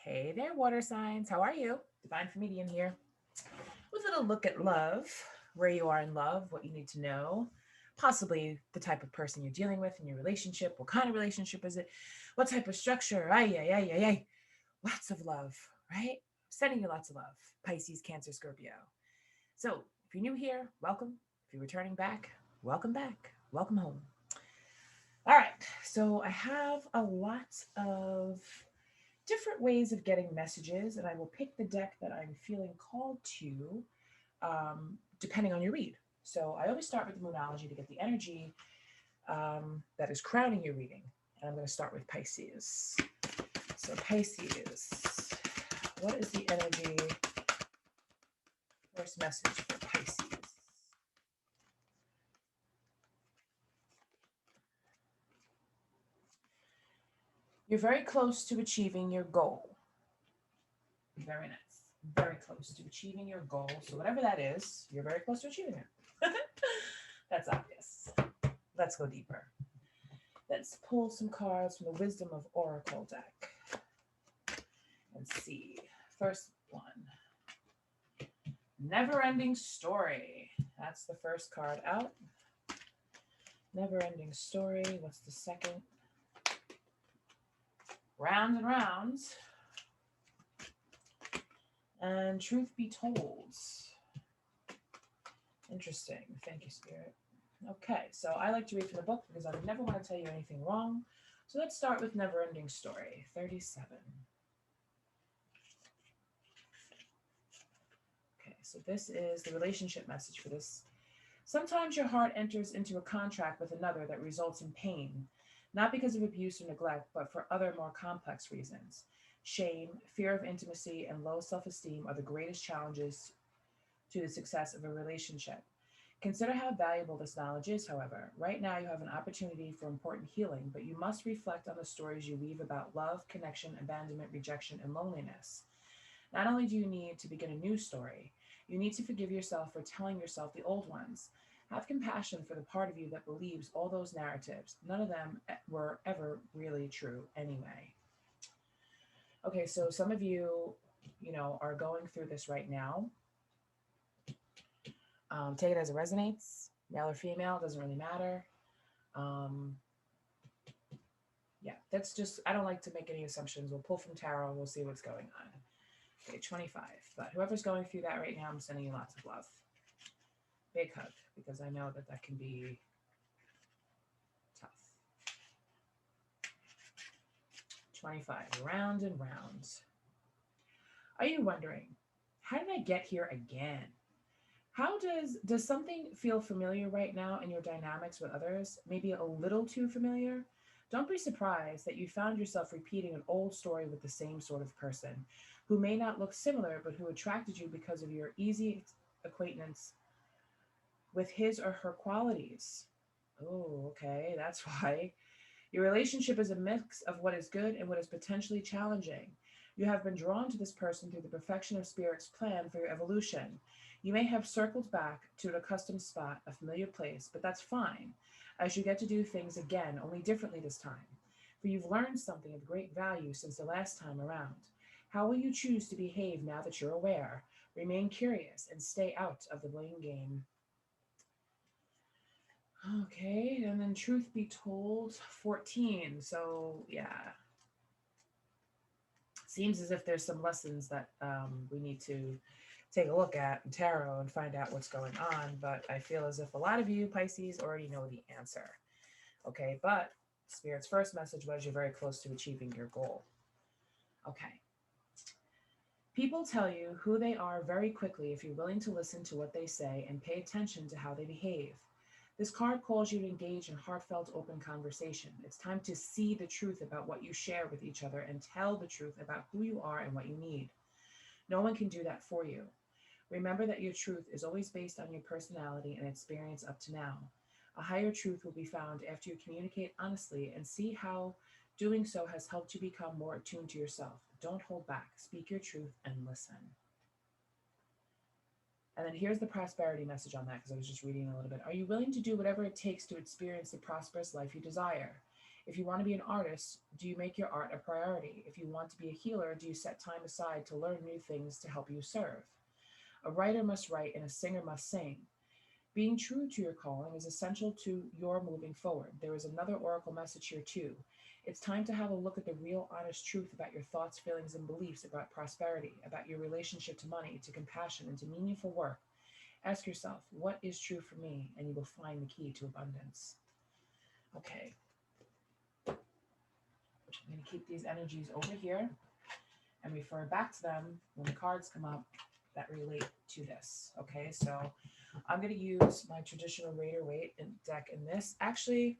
Hey there, water signs. How are you? Divine Comedian here with a little look at love, where you are in love, what you need to know, possibly the type of person you're dealing with in your relationship. What kind of relationship is it? What type of structure? Ay, ay, ay, ay, ay. Lots of love, right? Sending you lots of love. Pisces, Cancer, Scorpio. So if you're new here, welcome. If you're returning back, welcome back. Welcome home. All right. So I have a lot of different ways of getting messages, and I will pick the deck that I'm feeling called to, depending on your read. So I always start with the Moonology to get the energy that is crowning your reading. And I'm going to start with Pisces. So, Pisces, what is the energy, first message for Pisces? You're very close to achieving your goal. Very nice. Very close to achieving your goal. So, whatever that is, you're very close to achieving it. That's obvious. Let's go deeper. Let's pull some cards from the Wisdom of Oracle deck and see. First one, Never Ending Story. That's the first card out. Never Ending Story. What's the second? Rounds and Rounds. And Truth Be Told. Interesting. Thank you, Spirit. Okay, so I like to read from the book because I would never want to tell you anything wrong. So let's start with Never Ending Story, 37. Okay, so this is the relationship message for this. Sometimes your heart enters into a contract with another that results in pain, not because of abuse or neglect, but for other more complex reasons. Shame, fear of intimacy, and low self esteem are the greatest challenges to the success of a relationship. Consider how valuable this knowledge is, however. Right now, you have an opportunity for important healing, but you must reflect on the stories you weave about love, connection, abandonment, rejection, and loneliness. Not only do you need to begin a new story, you need to forgive yourself for telling yourself the old ones. Have compassion for the part of you that believes all those narratives. None of them were ever really true anyway. Okay, so some of you, are going through this right now. Take it as it resonates, male or female, doesn't really matter. Um, yeah, that's just, I don't like to make any assumptions. We'll pull from tarot, we'll see what's going on. Okay, 25. But whoever's going through that right now, I'm sending you lots of love. Big hug, because I know that that can be tough. 25. Round and round. Are you wondering, how did I get here again? How does something feel familiar right now in your dynamics with others? Maybe a little too familiar? Don't be surprised that you found yourself repeating an old story with the same sort of person who may not look similar but who attracted you because of your easy acquaintance with his or her qualities. Oh, okay, that's why. Your relationship is a mix of what is good and what is potentially challenging. You have been drawn to this person through the perfection of Spirit's plan for your evolution. You may have circled back to an accustomed spot, a familiar place, but that's fine, as you get to do things again, only differently this time. For you've learned something of great value since the last time around. How will you choose to behave now that you're aware? Remain curious and stay out of the blame game. Okay, and then truth be told, 14. So, yeah, seems as if there's some lessons that we need to take a look at in tarot and find out what's going on. But I feel as if a lot of you, Pisces, already know the answer. Okay, but Spirit's first message was you're very close to achieving your goal. Okay. People tell you who they are very quickly if you're willing to listen to what they say and pay attention to how they behave. This card calls you to engage in heartfelt, open conversation. It's time to see the truth about what you share with each other and tell the truth about who you are and what you need. No one can do that for you. Remember that your truth is always based on your personality and experience up to now. A higher truth will be found after you communicate honestly and see how doing so has helped you become more attuned to yourself. Don't hold back. Speak your truth and listen. And then here's the prosperity message on that because I was just reading a little bit. Are you willing to do whatever it takes to experience the prosperous life you desire? If you want to be an artist, do you make your art a priority? If you want to be a healer, do you set time aside to learn new things to help you serve? A writer must write and a singer must sing. Being true to your calling is essential to your moving forward. There is another oracle message here, too. It's time to have a look at the real, honest truth about your thoughts, feelings, and beliefs about prosperity, about your relationship to money, to compassion, and to meaningful work. Ask yourself, what is true for me? And you will find the key to abundance. Okay, I'm going to keep these energies over here and refer back to them when the cards come up that relate to this. Okay, so I'm going to use my traditional Raider Waite deck in this. Actually,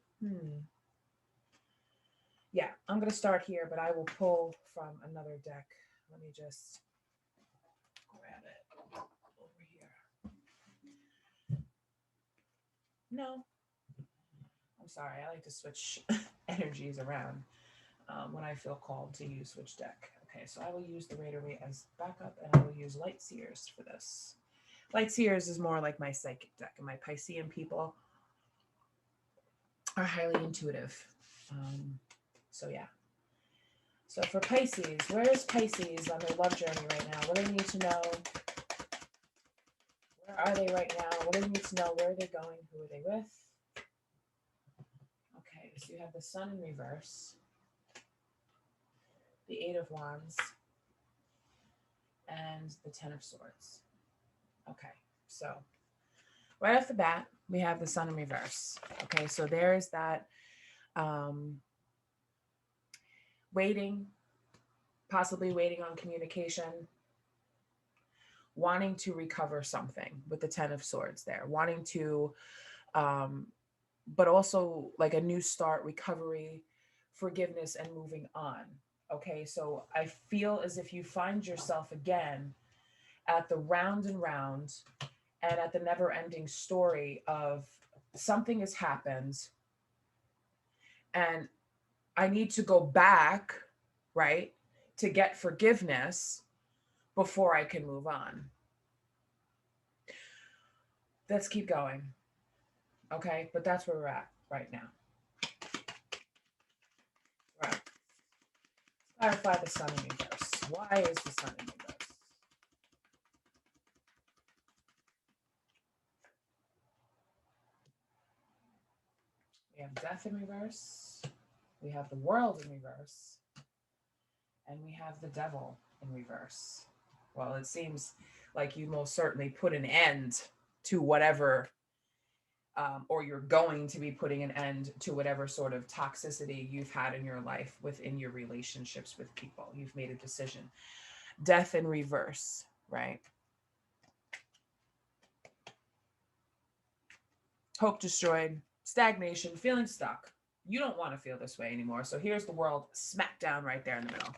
yeah, I'm going to start here, but I will pull from another deck. Let me just grab it over here. No, I'm sorry. I like to switch energies around when I feel called to use which deck. Okay, so I will use the Raider Waite as backup, and I will use Light Seers for this. Light Seers is more like my psychic deck, and my Piscean people are highly intuitive. So yeah. So for Pisces, where is Pisces on their love journey right now? What do they need to know? Where are they right now? What do they need to know? Where are they going? Who are they with? Okay, so you have the Sun in reverse, the Eight of Wands, and the Ten of Swords. Okay, so right off the bat, we have the Sun in reverse. Okay, so there's that waiting, possibly waiting on communication, wanting to recover something with the Ten of Swords there, wanting to, but also like a new start, recovery, forgiveness, and moving on. Okay, so I feel as if you find yourself again at the round and round and at the never ending story of something has happened and I need to go back, right, to get forgiveness before I can move on. Let's keep going. Okay, but that's where we're at right now. Right. Clarify the Sun in reverse. Why is the Sun in reverse? We have Death in reverse. We have the World in reverse. And we have the Devil in reverse. Well, it seems like you most certainly put an end to whatever, or you're going to be putting an end to whatever sort of toxicity you've had in your life within your relationships with people. You've made a decision. Death in reverse, right? Hope destroyed, stagnation, feeling stuck. You don't want to feel this way anymore. So here's the World smack down right there in the middle.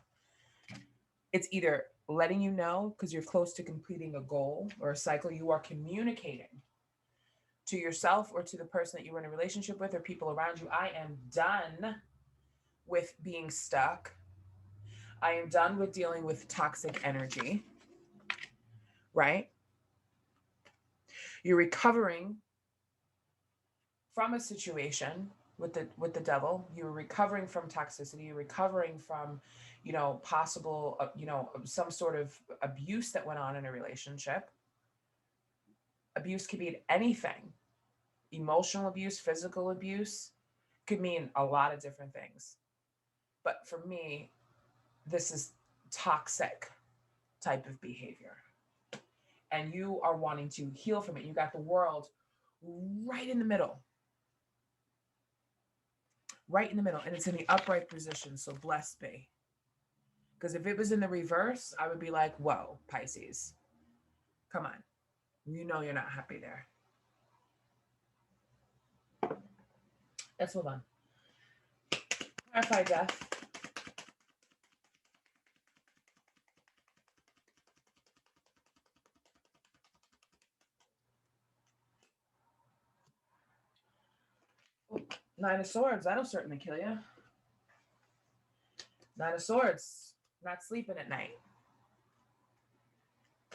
It's either letting you know because you're close to completing a goal or a cycle, you are communicating to yourself or to the person that you were in a relationship with or people around you. I am done with being stuck. I am done with dealing with toxic energy, right? You're recovering from a situation with the devil. You're recovering from toxicity. You're recovering from, possible, some sort of abuse that went on in a relationship. Abuse could mean anything. Emotional abuse, physical abuse could mean a lot of different things. But for me, this is toxic type of behavior. And you are wanting to heal from it. You got the World right in the middle. Right in the middle. And it's in the upright position. So blessed be. Because if it was in the reverse, I would be like, whoa, Pisces. Come on. You know you're not happy there. Let's move on. Clarify death. Nine of Swords, that'll certainly kill you. Nine of Swords, not sleeping at night.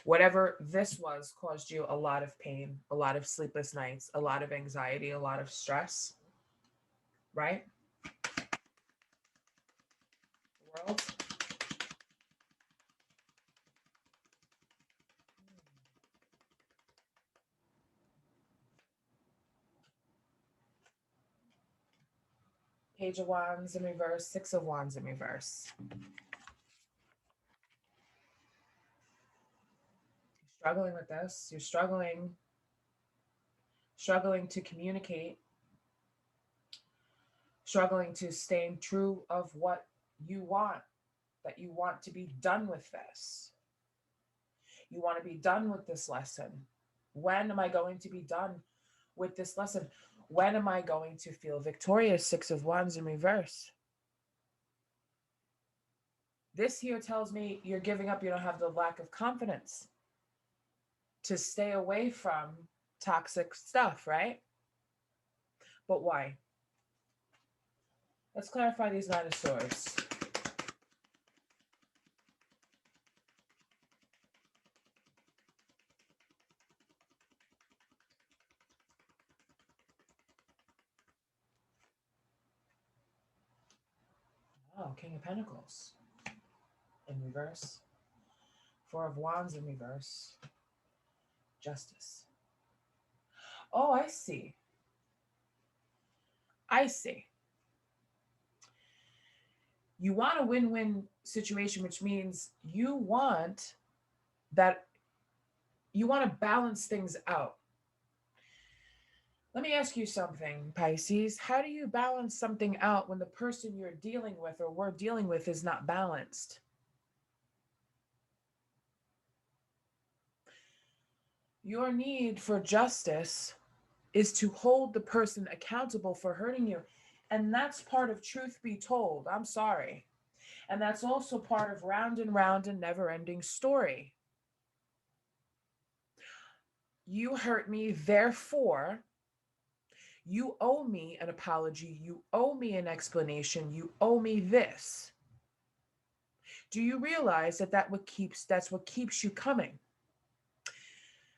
Whatever this was caused you a lot of pain, a lot of sleepless nights, a lot of anxiety, a lot of stress, right? World. Page of Wands in reverse, Six of Wands in reverse. Struggling with this. You're struggling to communicate, struggling to stay true of what you want, that you want to be done with this. You want to be done with this lesson. When am I going to be done with this lesson? When am I going to feel victorious? Six of Wands in reverse. This here tells me you're giving up. You don't have the lack of confidence to stay away from toxic stuff, right? But why? Let's clarify these Nine of Swords. Oh, King of Pentacles in reverse. Four of Wands in reverse. Justice. Oh, I see. I see. You want a win-win situation, which means you want that, you want to balance things out. Let me ask you something, Pisces. How do you balance something out when the person you're dealing with or we're dealing with is not balanced? Your need for justice is to hold the person accountable for hurting you. And that's part of truth be told. I'm sorry. And that's also part of round and never ending story. You hurt me, therefore, you owe me an apology. You owe me an explanation. You owe me this. Do you realize that that's what keeps you coming?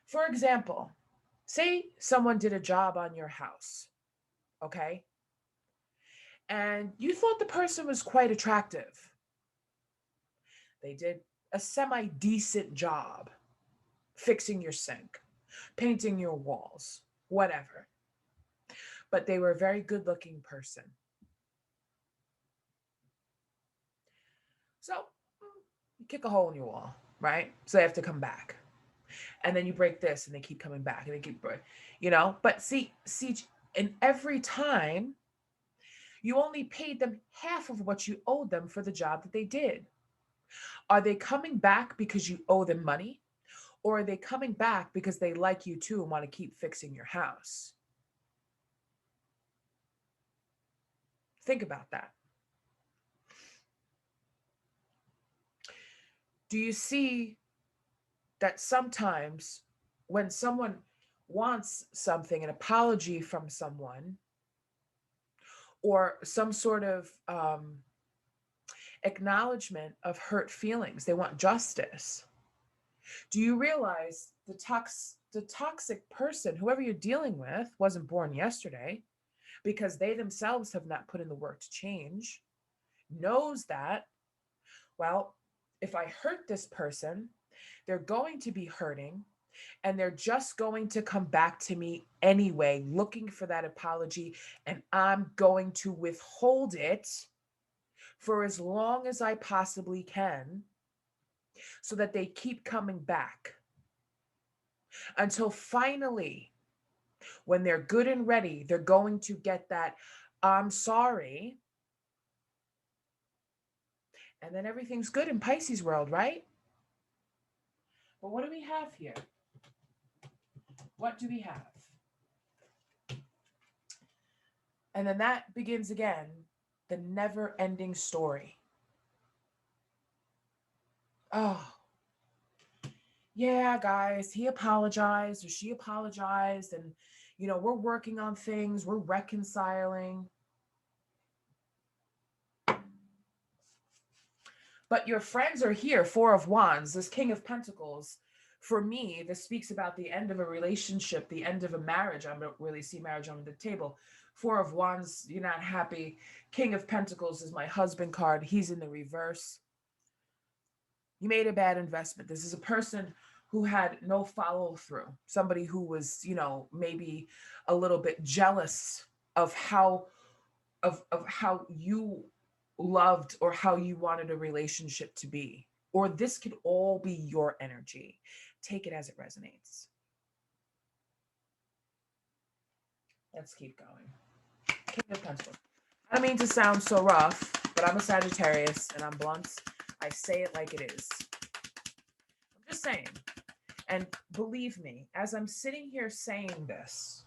For example, say someone did a job on your house, okay? And you thought the person was quite attractive. They did a semi-decent job fixing your sink, painting your walls, whatever. But they were a very good-looking person. So you kick a hole in your wall, right? So they have to come back. And then you break this and they keep coming back and they keep, but see, and every time you only paid them half of what you owed them for the job that they did. Are they coming back because you owe them money? Or are they coming back because they like you too and want to keep fixing your house? Think about that. Do you see that sometimes when someone wants something, an apology from someone, or some sort of acknowledgement of hurt feelings, they want justice. Do you realize the toxic person, whoever you're dealing with, wasn't born yesterday, because they themselves have not put in the work to change, knows that, well, if I hurt this person, they're going to be hurting and they're just going to come back to me anyway, looking for that apology, and I'm going to withhold it for as long as I possibly can so that they keep coming back until finally, when they're good and ready, they're going to get that I'm sorry. And then everything's good in Pisces world, right? But what do we have here? What do we have? And then that begins again, the never-ending story. Oh, yeah, guys, he apologized or she apologized, and, we're working on things, we're reconciling. But your friends are here, Four of Wands, this King of Pentacles. For me, this speaks about the end of a relationship, the end of a marriage. I don't really see marriage on the table. Four of Wands, you're not happy. King of Pentacles is my husband card. He's in the reverse. You made a bad investment. This is a person who had no follow through. Somebody who was, maybe a little bit jealous of how you loved or how you wanted a relationship to be. Or this could all be your energy. Take it as it resonates. Let's keep going. King of Pentacles. I don't mean to sound so rough, but I'm a Sagittarius and I'm blunt. I say it like it is. I'm just saying. And believe me, as I'm sitting here saying this,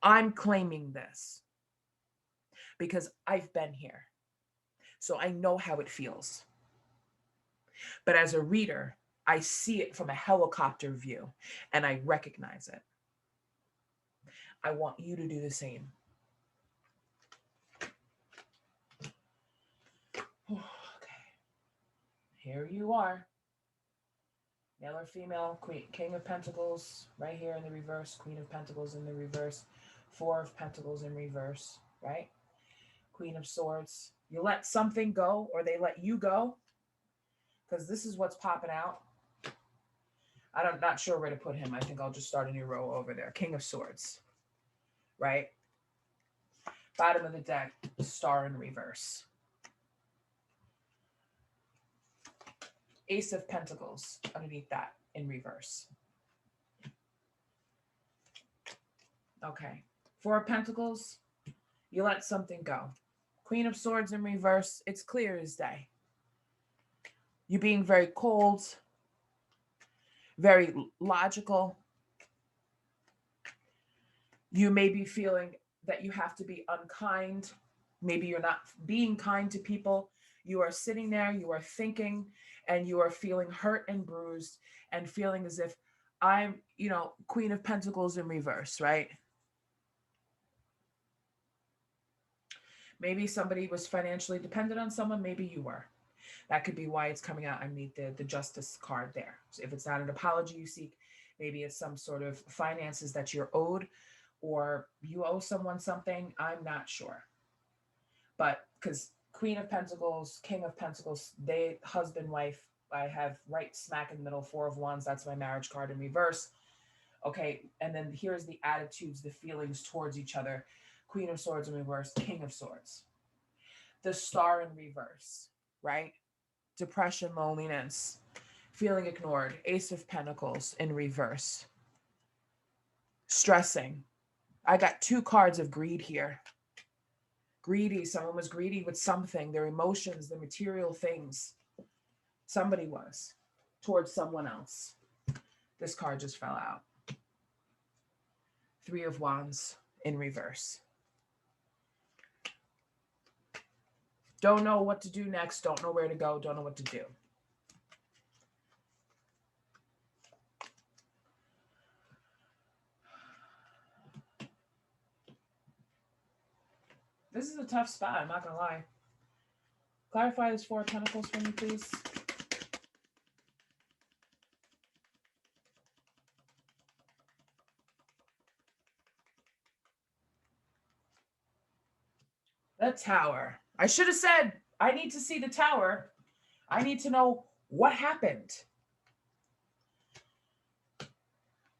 I'm claiming this because I've been here. So I know how it feels. But as a reader, I see it from a helicopter view and I recognize it. I want you to do the same. Okay. Here you are. Male or female, Queen, King of Pentacles right here in the reverse, Queen of Pentacles in the reverse, Four of Pentacles in reverse, right? Queen of Swords. You let something go or they let you go because this is what's popping out. I'm not sure where to put him. I think I'll just start a new row over there. King of Swords, right? Bottom of the deck, Star in reverse. Ace of Pentacles underneath that in reverse. Okay. Four of Pentacles, you let something go. Queen of Swords in reverse, it's clear as day. You being very cold, very logical. You may be feeling that you have to be unkind. Maybe you're not being kind to people. You are sitting there, you are thinking, and you are feeling hurt and bruised and feeling as if I'm, Queen of Pentacles in reverse, right? Maybe somebody was financially dependent on someone. Maybe you were. That could be why it's coming out underneath the Justice card there. So if it's not an apology you seek, maybe it's some sort of finances that you're owed or you owe someone something. I'm not sure. But because Queen of Pentacles, King of Pentacles, they husband, wife, I have right smack in the middle, Four of Wands. That's my marriage card in reverse. Okay. And then here's the attitudes, the feelings towards each other. Queen of Swords in reverse, King of Swords. The Star in reverse, right? Depression, loneliness, feeling ignored. Ace of Pentacles in reverse. Stressing. I got two cards of greed here. Greedy. Someone was greedy with something, their emotions, their material things. Somebody was towards someone else. This card just fell out. Three of Wands in reverse. Don't know what to do next. Don't know where to go. Don't know what to do. This is a tough spot. I'm not going to lie. Clarify this Four of Pentacles for me, please. The Tower. I should have said, I need to see the Tower. I need to know what happened.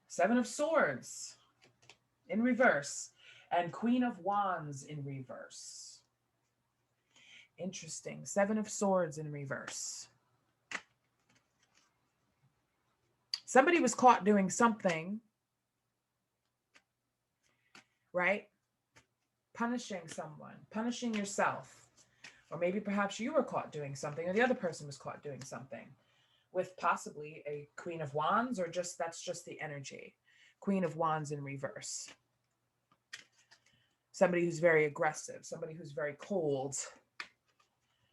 Seven of Swords in reverse and Queen of Wands in reverse. Interesting. Seven of Swords in reverse. Somebody was caught doing something, right? Punishing someone, punishing yourself. Or maybe perhaps you were caught doing something or the other person was caught doing something with possibly a Queen of Wands or that's just the energy. Queen of Wands in reverse. Somebody who's very aggressive, somebody who's very cold,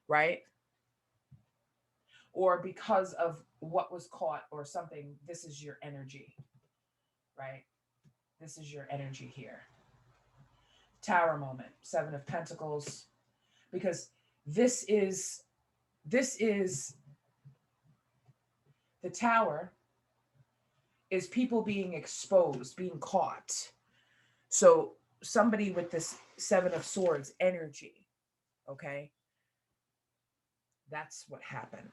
right? Or because of what was caught or something, this is your energy, right? This is your energy here. Tower moment, Seven of Pentacles, because this is the Tower is people being exposed, being caught. So somebody with this Seven of Swords energy. Okay. That's what happened.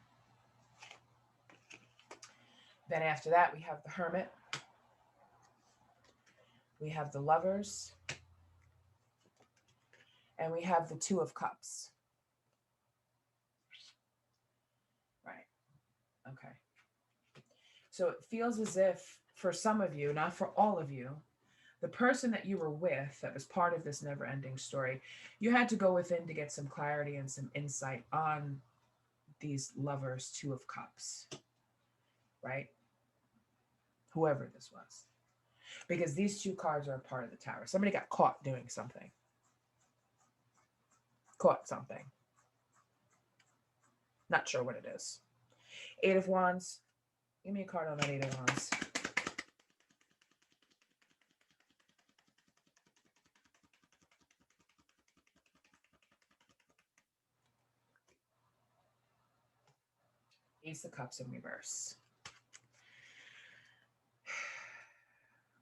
Then after that, we have the Hermit. We have the Lovers. And we have the Two of Cups. Right. Okay. So it feels as if for some of you, not for all of you, the person that you were with that was part of this never ending story, you had to go within to get some clarity and some insight on these lovers, Two of Cups, right? Whoever this was. Because these two cards are a part of the Tower. Somebody got caught doing something. Caught something. Not sure what it is. Eight of Wands. Give me a card on that Eight of Wands. Ace of Cups in reverse.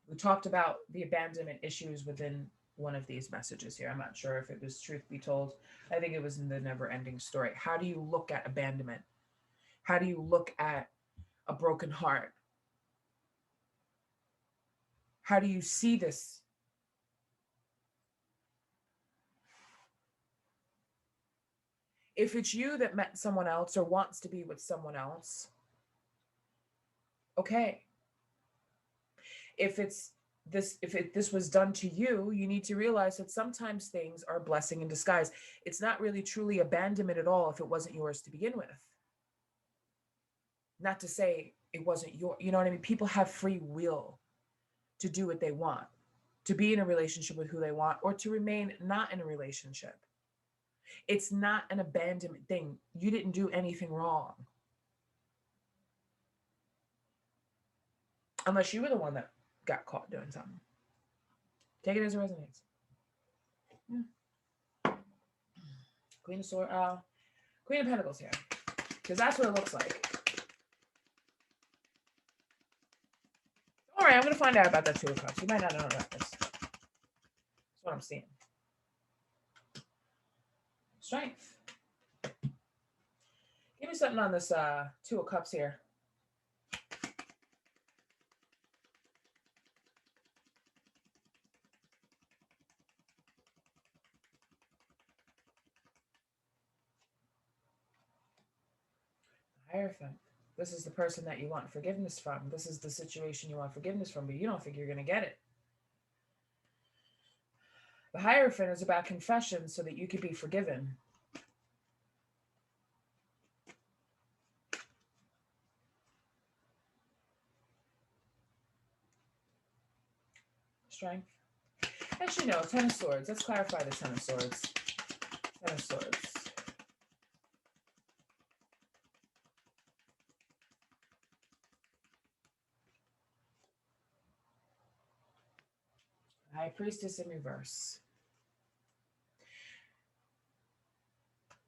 We talked about the abandonment issues within one of these messages here. I'm not sure if it was truth be told. I think it was in the never ending story. How do you look at abandonment? How do you look at a broken heart? How do you see this? If it's you that met someone else or wants to be with someone else, okay. If this was done to you, you need to realize that sometimes things are a blessing in disguise. It's not really truly abandonment at all if it wasn't yours to begin with. Not to say it wasn't your, you know what I mean? People have free will to do what they want, to be in a relationship with who they want, or to remain not in a relationship. It's not an abandonment thing. You didn't do anything wrong. Unless you were the one that got caught doing something. Take it as it resonates. Yeah. Queen of Swords, Queen of Pentacles here. Because that's what it looks like. All right, I'm going to find out about that Two of Cups. You might not know about this. That's what I'm seeing. Strength. Give me something on this Two of Cups here. Hierophant. This is the person that you want forgiveness from. This is the situation you want forgiveness from, but you don't think you're going to get it. The Hierophant is about confession so that you could be forgiven. Strength. Actually, no. Ten of Swords. Let's clarify the Ten of Swords. Ten of Swords. High Priestess in reverse.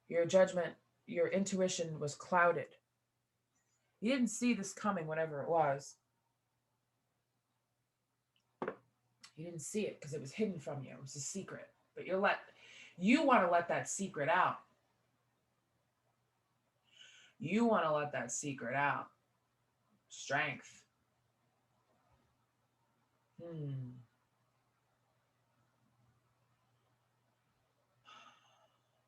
Your judgment, your intuition was clouded. You didn't see this coming, whatever it was. You didn't see it because it was hidden from you. It was a secret. But you want to let that secret out. You want to let that secret out. Strength.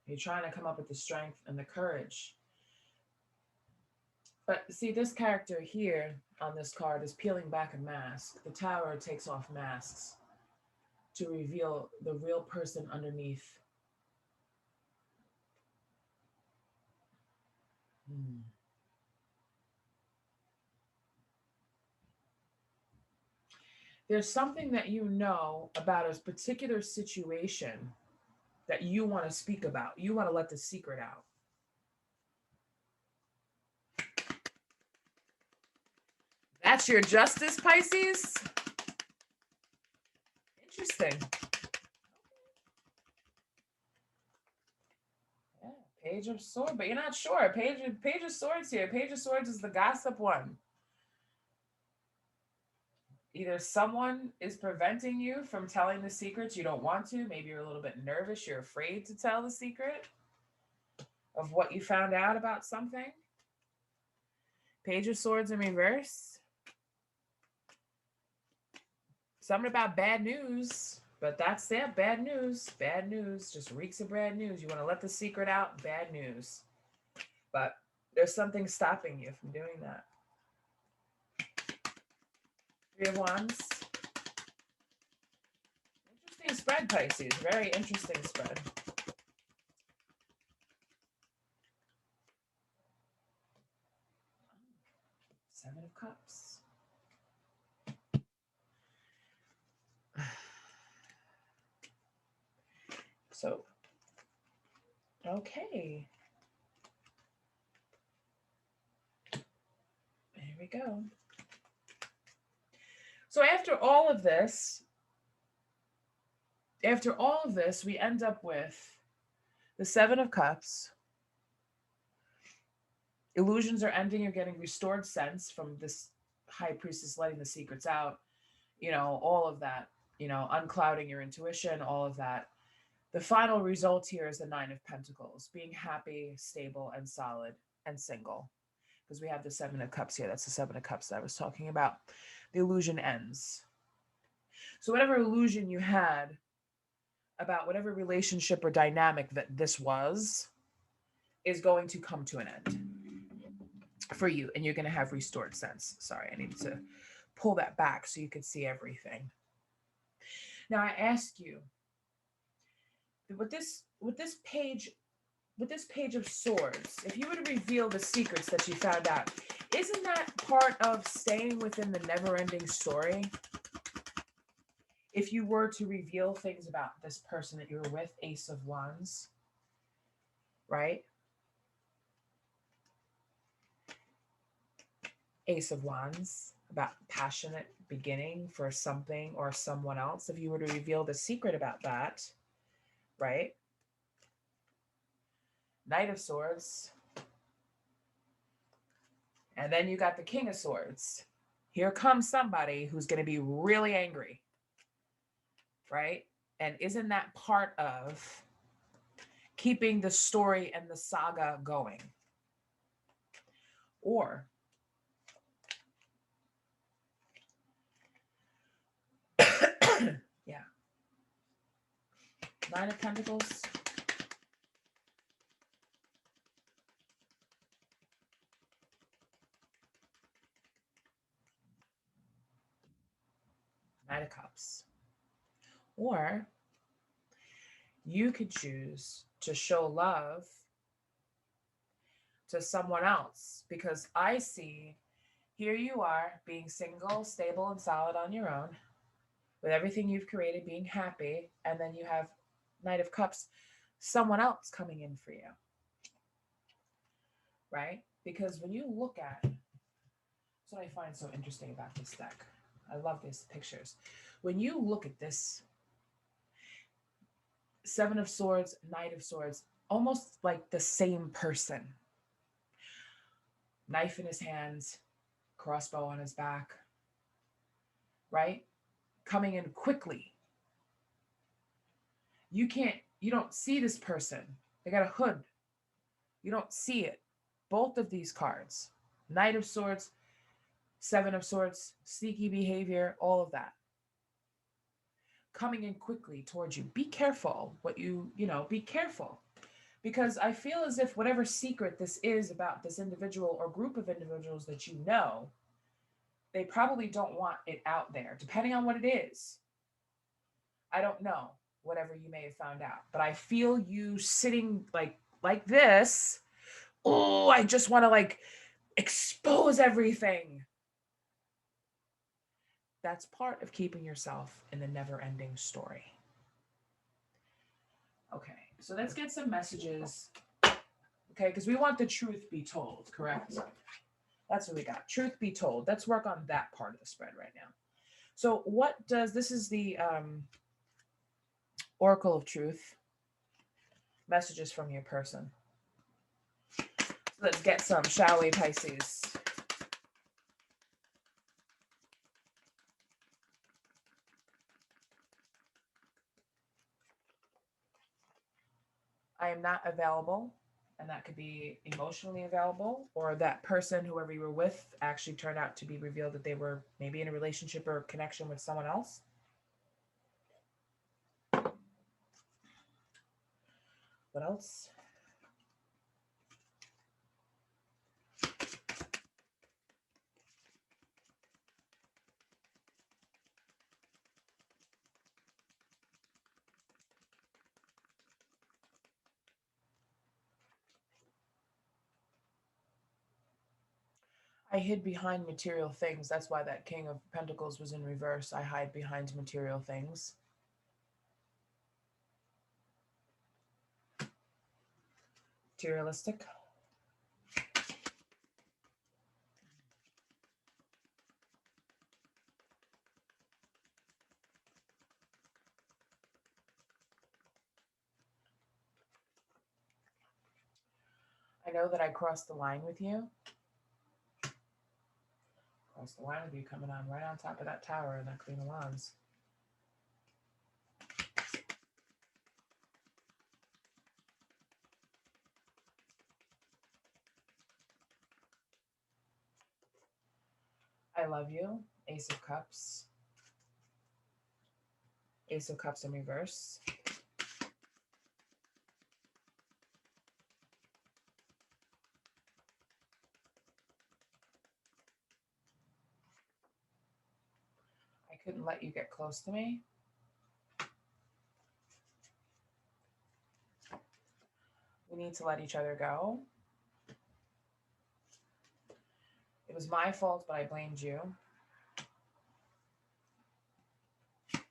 You're trying to come up with the strength and the courage. But see, this character here on this card is peeling back a mask. The Tower takes off masks to reveal the real person underneath. There's something that you know about a particular situation that you want to speak about. You want to let the secret out. That's your justice, Pisces? Interesting. Yeah, Page of Swords, but you're not sure. Page of Swords here. Page of Swords is the gossip one. Either someone is preventing you from telling the secrets you don't want to. Maybe you're a little bit nervous. You're afraid to tell the secret of what you found out about something. Page of Swords in reverse. Something about bad news, but that's it. Bad news. Bad news. Just reeks of bad news. You want to let the secret out. Bad news. But there's something stopping you from doing that. Three of Wands. Interesting spread, Pisces. Very interesting spread. Seven of Cups. So, okay. There we go. So after all of this, we end up with the Seven of Cups. Illusions are ending. You're getting restored sense from this High Priestess letting the secrets out. You know, all of that, you know, unclouding your intuition, all of that. The final result here is the Nine of Pentacles, being happy, stable, and solid, and single. Because we have the Seven of Cups here. That's the Seven of Cups that I was talking about. The illusion ends. So whatever illusion you had about whatever relationship or dynamic that this was is going to come to an end for you, and you're going to have restored sense. Sorry, I need to pull that back so you can see everything. Now I ask you, with this page of Swords, if you were to reveal the secrets that you found out, isn't that part of staying within the never-ending story? If you were to reveal things about this person that you were with, Ace of Wands, right? Ace of Wands, about passionate beginning for something or someone else. If you were to reveal the secret about that, right? Knight of Swords. And then you got the King of Swords. Here comes somebody who's going to be really angry, right? And isn't that part of keeping the story and the saga going? Or yeah. Nine of Pentacles. Knight of Cups. Or you could choose to show love to someone else, because I see here you are being single, stable, and solid on your own with everything you've created, being happy, and then you have Knight of Cups, someone else coming in for you, right? Because when you look at, that's what I find so interesting about this deck. I love these pictures. When you look at this Seven of Swords, Knight of Swords, almost like the same person. Knife in his hands, crossbow on his back, right? Coming in quickly. You don't see this person. They got a hood. You don't see it. Both of these cards, Knight of Swords, Seven of Swords, sneaky behavior, all of that. Coming in quickly towards you. Be careful be careful. Because I feel as if whatever secret this is about this individual or group of individuals that you know, they probably don't want it out there, depending on what it is. I don't know, whatever you may have found out. But I feel you sitting like this. Oh, I just want to expose everything. That's part of keeping yourself in the never-ending story. Okay, so let's get some messages. Okay, because we want the truth be told, correct? That's what we got. Truth be told. Let's work on that part of the spread right now. So this is the Oracle of Truth. Messages from your person. So let's get some, shall we, Pisces? I'm not available, and that could be emotionally available, or that person, whoever you were with, actually turned out to be revealed that they were maybe in a relationship or connection with someone else. What else? I hid behind material things. That's why that King of Pentacles was in reverse. I hide behind material things. Materialistic. I know that I crossed the line with you. Crossed the line with you, coming on right on top of that tower and that Queen of Wands. I love you. Ace of Cups. Ace of Cups in reverse. I couldn't let you get close to me. We need to let each other go. It was my fault, but I blamed you. I'm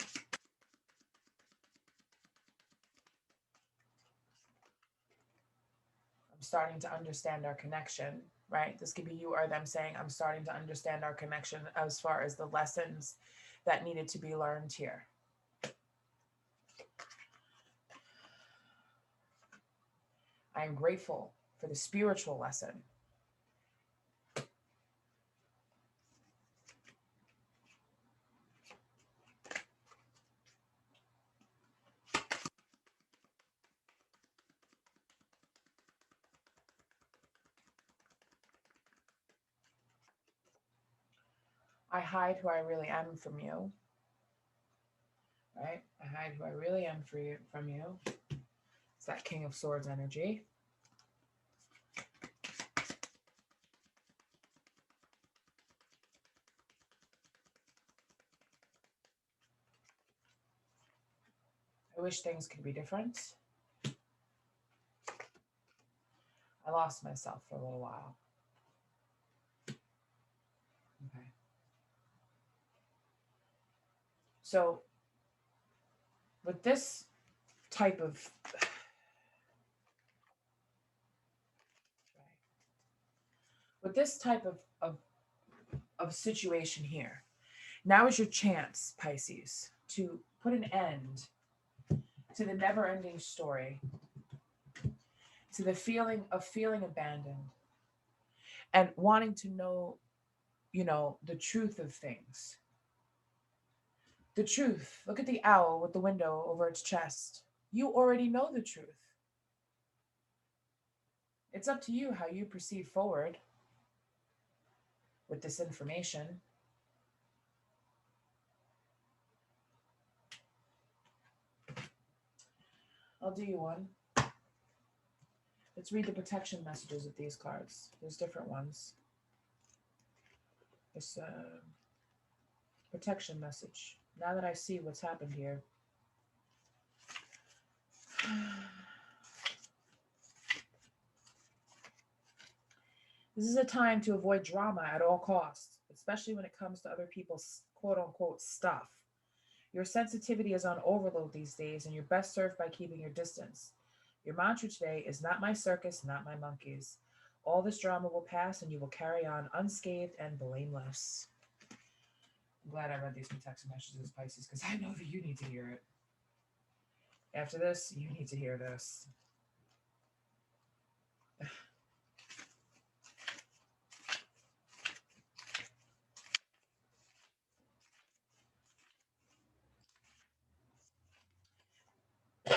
starting to understand our connection, right? This could be you or them saying, I'm starting to understand our connection as far as the lessons that needed to be learned here. I am grateful for the spiritual lesson. I hide who I really am from you. Right? I hide who I really am from you. It's that King of Swords energy. I wish things could be different. I lost myself for a little while. Okay. So with this type of of situation here, now is your chance, Pisces, to put an end to the never-ending story, to the feeling of feeling abandoned and wanting to know, the truth of things. The truth. Look at the owl with the window over its chest. You already know the truth. It's up to you how you proceed forward with this information. I'll do you one. Let's read the protection messages of these cards. There's different ones. This protection message. Now that I see what's happened here. This is a time to avoid drama at all costs, especially when it comes to other people's quote unquote stuff. Your sensitivity is on overload these days, and you're best served by keeping your distance. Your mantra today is not my circus, not my monkeys. All this drama will pass, and you will carry on unscathed and blameless. I'm glad I read these protection messages, Pisces, because I know that you need to hear it. After this, you need to hear this.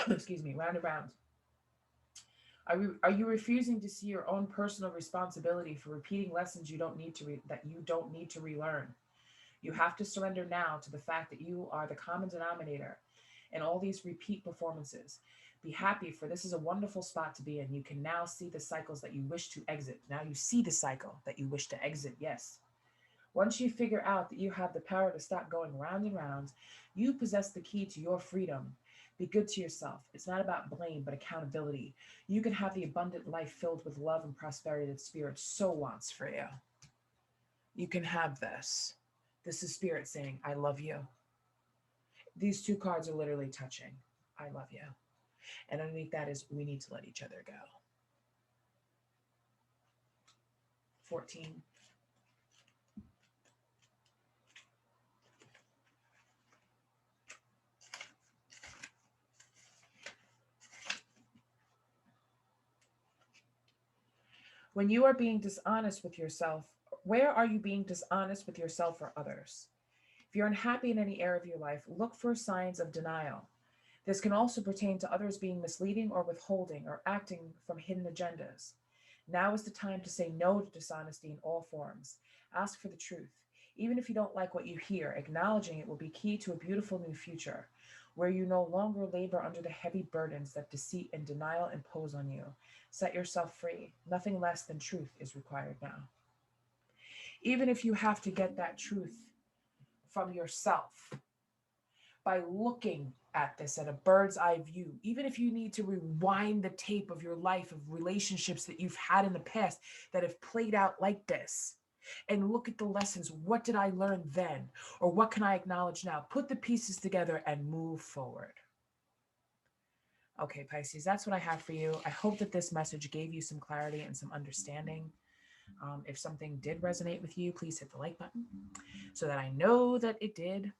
Excuse me, round and round. Are you refusing to see your own personal responsibility for repeating lessons you don't need to that you don't need to relearn? You have to surrender now to the fact that you are the common denominator in all these repeat performances. Be happy, for this is a wonderful spot to be in. You can now see the cycles that you wish to exit. Now you see the cycle that you wish to exit. Yes. Once you figure out that you have the power to stop going round and round, you possess the key to your freedom. Be good to yourself. It's not about blame, but accountability. You can have the abundant life filled with love and prosperity that Spirit so wants for you. You can have this. This is Spirit saying, I love you. These two cards are literally touching. I love you. And underneath that is, we need to let each other go. 14. When you are being dishonest with yourself, where are you being dishonest with yourself or others? If you're unhappy in any area of your life, look for signs of denial. This can also pertain to others being misleading or withholding or acting from hidden agendas. Now is the time to say no to dishonesty in all forms. Ask for the truth. Even if you don't like what you hear, acknowledging it will be key to a beautiful new future, where you no longer labor under the heavy burdens that deceit and denial impose on you. Set yourself free. Nothing less than truth is required now. Even if you have to get that truth from yourself by looking at this at a bird's eye view, even if you need to rewind the tape of your life, of relationships that you've had in the past that have played out like this, and look at the lessons. What did I learn then? Or what can I acknowledge now? Put the pieces together and move forward. Okay, Pisces, that's what I have for you. I hope that this message gave you some clarity and some understanding. If something did resonate with you, please hit the like button so that I know that it did.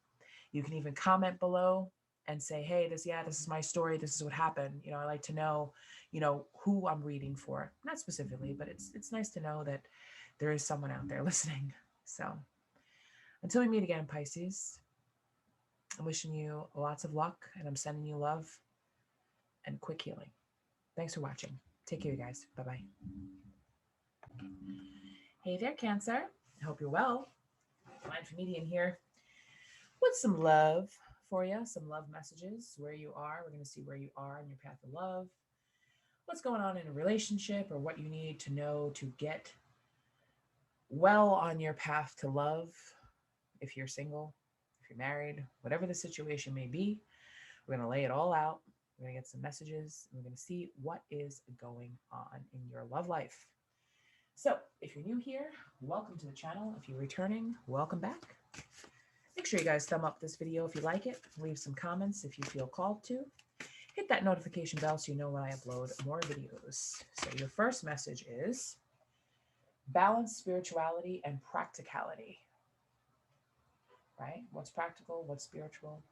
You can even comment below and say, hey, this is my story. This is what happened. I like to know, who I'm reading for. Not specifically, but it's nice to know that there is someone out there listening. So until we meet again, Pisces, I'm wishing you lots of luck, and I'm sending you love and quick healing. Thanks for watching. Take care, you guys. Bye-bye. Hey there, Cancer. I hope you're well. Mindful Medium here with some love for you, some love messages, where you are. We're going to see where you are in your path of love, what's going on in a relationship, or what you need to know to get well on your path to love. If you're single, if you're married, whatever the situation may be, we're going to lay it all out. We're going to get some messages, and we're going to see what is going on in your love life. So if you're new here, welcome to the channel. If you're returning, welcome back. Make sure you guys thumb up this video if you like it. Leave some comments if you feel called to. Hit that notification bell so you know when I upload more videos. So your first message is balance spirituality and practicality. Right? What's practical? What's spiritual?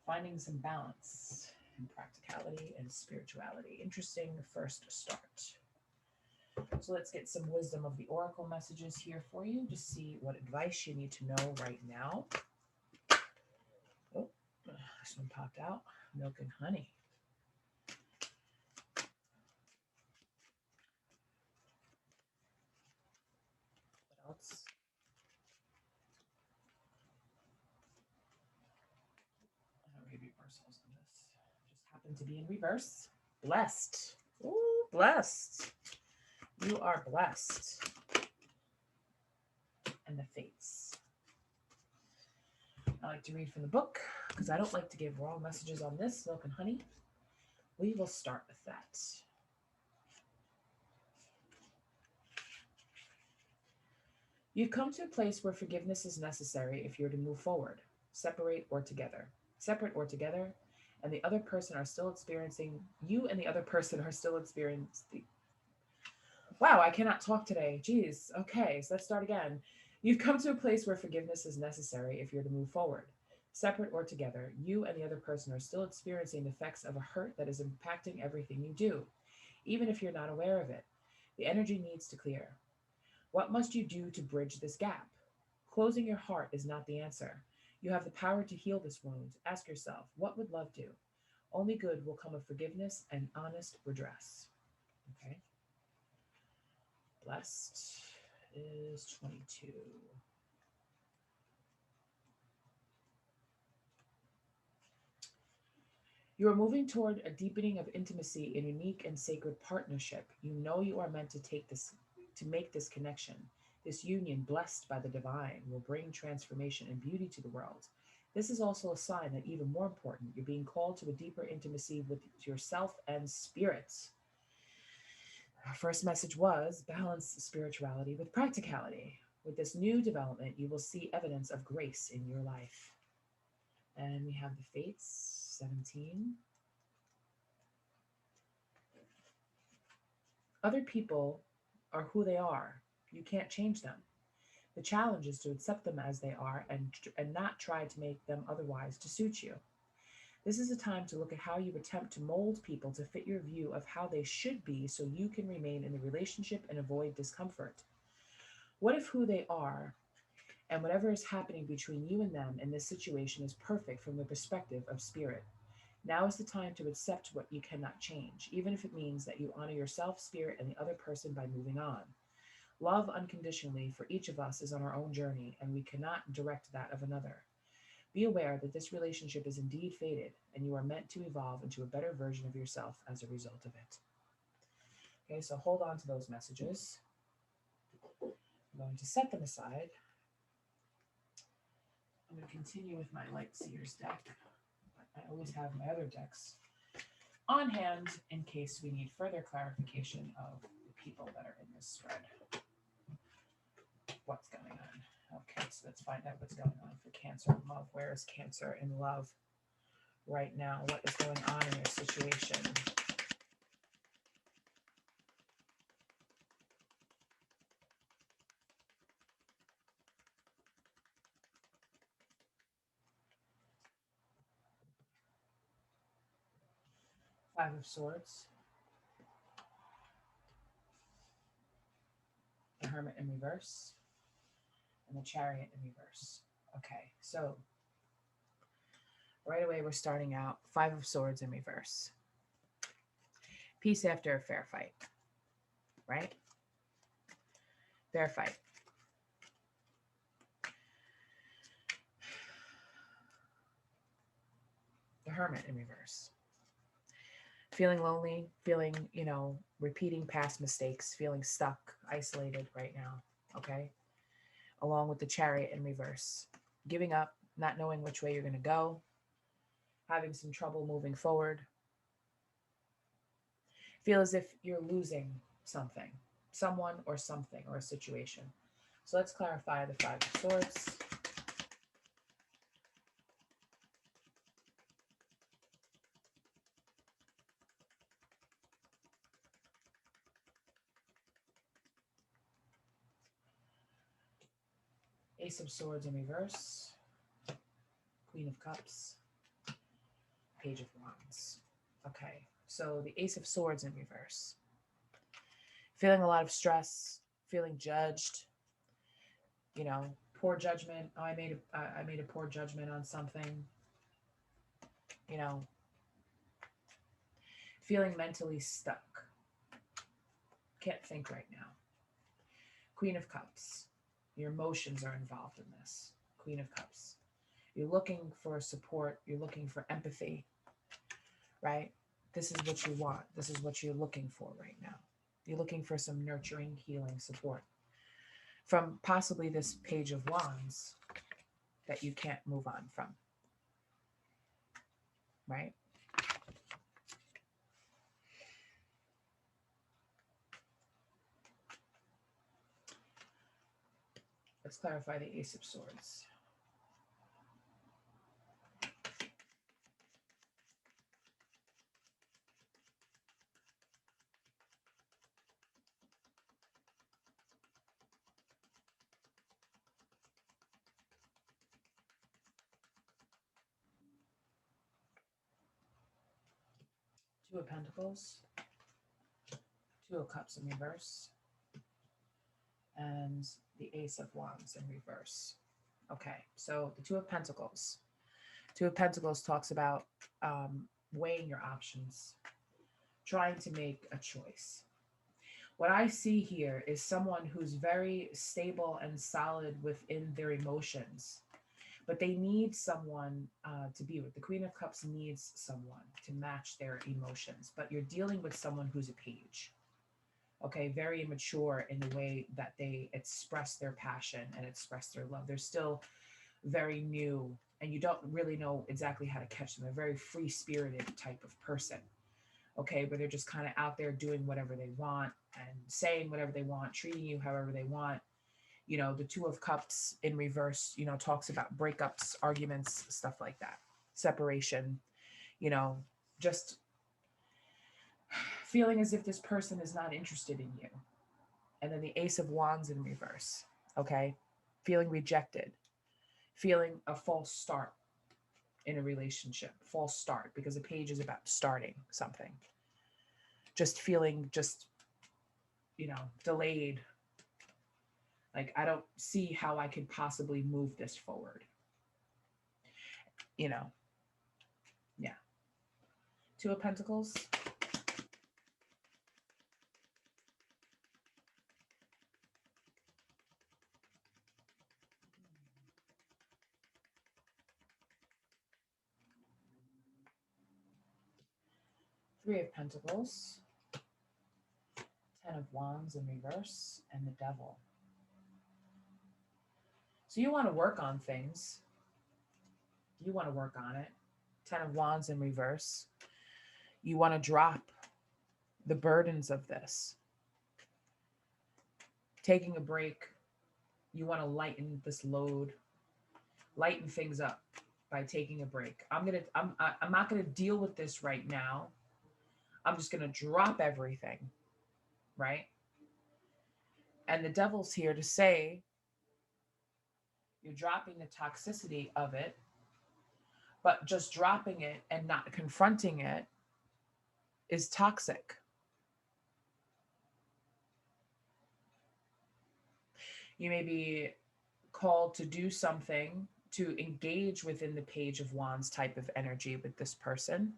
Finding some balance in practicality and spirituality. Interesting first start. So let's get some wisdom of the oracle messages here for you to see what advice you need to know right now. Oh, this one popped out. Milk and honey. What else? I don't read reversals on this. Just happened to be in reverse. Blessed. Ooh, blessed. You are blessed. And the fates. I like to read from the book because I don't like to give wrong messages on this. Milk and honey. We will start with that. You've come to a place where forgiveness is necessary if you're to move forward, separate or together, and the other person are still experiencing, you and the other person are still experiencing. Wow, I cannot talk today. Jeez. Okay, so let's start again. You've come to a place where forgiveness is necessary if you're to move forward. Separate or together, you and the other person are still experiencing the effects of a hurt that is impacting everything you do, even if you're not aware of it. The energy needs to clear. What must you do to bridge this gap? Closing your heart is not the answer. You have the power to heal this wound. Ask yourself, what would love do? Only good will come of forgiveness and honest redress. Okay. Blessed is 22. You are moving toward a deepening of intimacy in unique and sacred partnership. You know you are meant to make this connection. This union, blessed by the divine, will bring transformation and beauty to the world. This is also a sign that, even more important, you're being called to a deeper intimacy with yourself and spirits. Our first message was balance spirituality with practicality. With this new development, you will see evidence of grace in your life. And we have the Fates, 17. Other people are who they are. You can't change them. The challenge is to accept them as they are and not try to make them otherwise to suit you. This is a time to look at how you attempt to mold people to fit your view of how they should be so you can remain in the relationship and avoid discomfort. What if who they are and whatever is happening between you and them in this situation is perfect from the perspective of spirit? Now is the time to accept what you cannot change, even if it means that you honor yourself, spirit, and the other person by moving on. Love unconditionally for each of us is on our own journey, and we cannot direct that of another. Be aware that this relationship is indeed fated, and you are meant to evolve into a better version of yourself as a result of it. Okay, so hold on to those messages. I'm going to set them aside. I'm going to continue with my Light Seers deck. I always have my other decks on hand in case we need further clarification of the people that are in this spread. What's going on? Okay, so let's find out what's going on for Cancer in love. Where is Cancer in love right now? What is going on in your situation? Five of Swords, the Hermit in reverse, and the Chariot in reverse. Okay, so right away we're starting out Five of Swords in reverse. Peace after a fair fight, right? Fair fight. The Hermit in reverse. Feeling lonely, feeling, repeating past mistakes, feeling stuck, isolated right now, okay? Along with the Chariot in reverse. Giving up, not knowing which way you're going to go, having some trouble moving forward. Feel as if you're losing something, someone or something or a situation. So let's clarify the Five of Swords. Ace of Swords in reverse. Queen of Cups. Page of Wands. Okay, so the Ace of Swords in reverse. Feeling a lot of stress, feeling judged, poor judgment. Oh, I made a poor judgment on something. You know, feeling mentally stuck. Can't think right now. Queen of Cups. Your emotions are involved in this. Queen of Cups. You're looking for support. You're looking for empathy, right? This is what you want. This is what you're looking for right now. You're looking for some nurturing, healing support from possibly this Page of Wands that you can't move on from, right? Let's clarify the Ace of Swords. Two of Pentacles, Two of Cups in reverse, and the Ace of Wands in reverse. Okay, so the Two of Pentacles. Two of Pentacles talks about weighing your options, trying to make a choice. What I see here is someone who's very stable and solid within their emotions, but they need someone to be with. The Queen of Cups needs someone to match their emotions, but you're dealing with someone who's a page. Okay, very immature in the way that they express their passion and express their love. They're still very new, and you don't really know exactly how to catch them. They're a very free spirited type of person. Okay, but they're just kind of out there doing whatever they want and saying whatever they want, treating you however they want. The Two of Cups in reverse, talks about breakups, arguments, stuff like that, separation, you know, just feeling as if this person is not interested in you. And then the Ace of Wands in reverse, okay? Feeling rejected, feeling a false start in a relationship, false start, because a page is about starting something. Just feeling delayed. Like, I don't see how I could possibly move this forward. You know, yeah. Two of Pentacles. Three of Pentacles. Ten of Wands in reverse, and the Devil. So you want to work on things. You want to work on it. Ten of Wands in reverse. You want to drop the burdens of this. Taking a break. You want to lighten this load, lighten things up by taking a break. I'm not gonna deal with this right now. I'm just gonna drop everything, right? And the Devil's here to say you're dropping the toxicity of it, but just dropping it and not confronting it is toxic. You may be called to do something to engage within the Page of Wands type of energy with this person.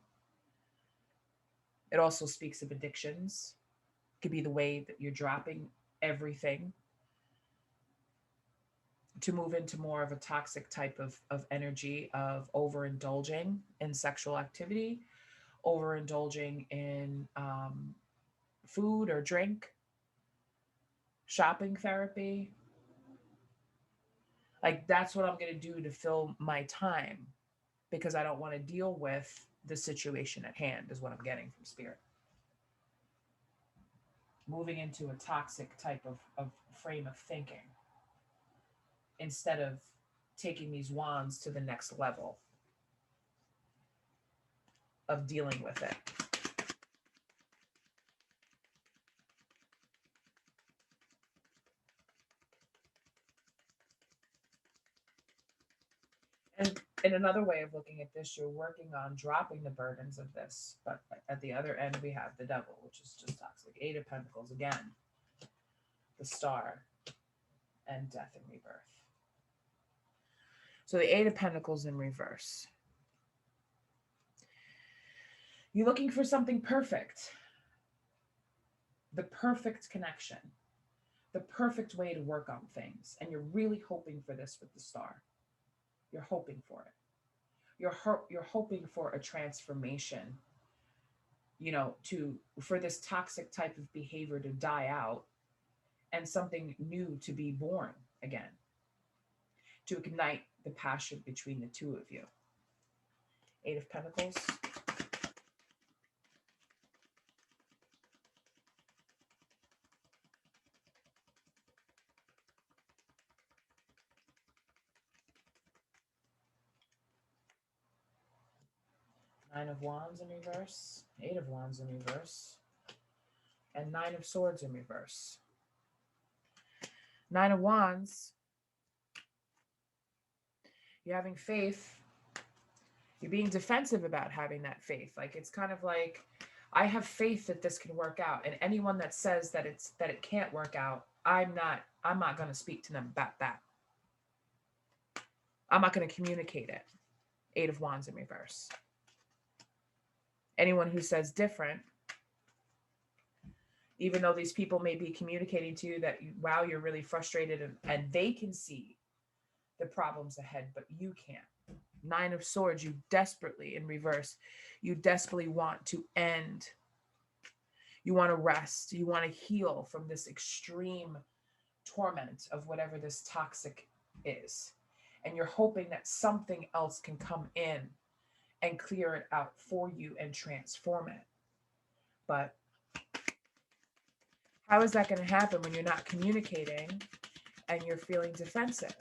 It also speaks of addictions. It could be the way that you're dropping everything to move into more of a toxic type of energy of overindulging in sexual activity, overindulging in food or drink, shopping therapy. Like, that's what I'm going to do to fill my time because I don't want to deal with the situation at hand, is what I'm getting from Spirit. Moving into a toxic type of frame of thinking instead of taking these wands to the next level of dealing with it. And in another way of looking at this, you're working on dropping the burdens of this. But at the other end, we have the Devil, which is just toxic. Eight of Pentacles again, the Star, and Death in rebirth. So the Eight of Pentacles in reverse. You're looking for something perfect, the perfect connection, the perfect way to work on things. And you're really hoping for this with the Star. You're hoping for it. You're hoping for a transformation, for this toxic type of behavior to die out and something new to be born again, to ignite the passion between the two of you. Eight of Pentacles. Nine of Wands in reverse, Eight of Wands in reverse, and Nine of Swords in reverse. Nine of Wands, you're having faith. You're being defensive about having that faith. Like, it's kind of like, I have faith that this can work out. And anyone that says that it can't work out, I'm not going to speak to them about that. I'm not going to communicate it. Eight of Wands in reverse. Anyone who says different, even though these people may be communicating to you that, wow, you're really frustrated, and they can see the problems ahead, but you can't. Nine of Swords, you desperately, in reverse, you desperately want to end. You want to rest. You want to heal from this extreme torment of whatever this toxic is. And you're hoping that something else can come in and clear it out for you and transform it. But how is that going to happen when you're not communicating and you're feeling defensive?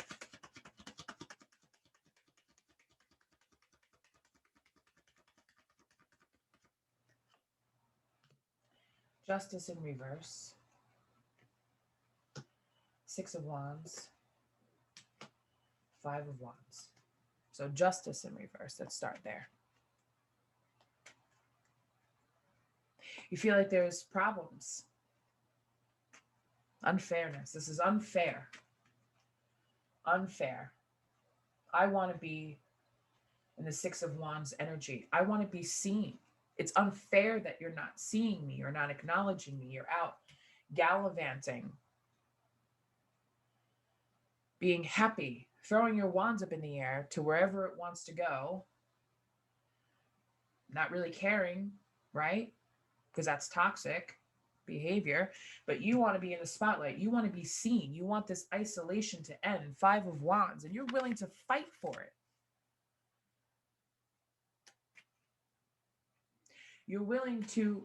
Justice in reverse. Six of Wands. Five of Wands. So justice in reverse. Let's start there. You feel like there's problems. Unfairness. This is unfair. Unfair. I want to be in the Six of Wands energy. I want to be seen. It's unfair that you're not seeing me. You're not acknowledging me. You're out gallivanting, being happy, throwing your wands up in the air to wherever it wants to go, not really caring, right? Because that's toxic behavior. But you want to be in the spotlight. You want to be seen. You want this isolation to end. Five of Wands, and you're willing to fight for it. You're willing to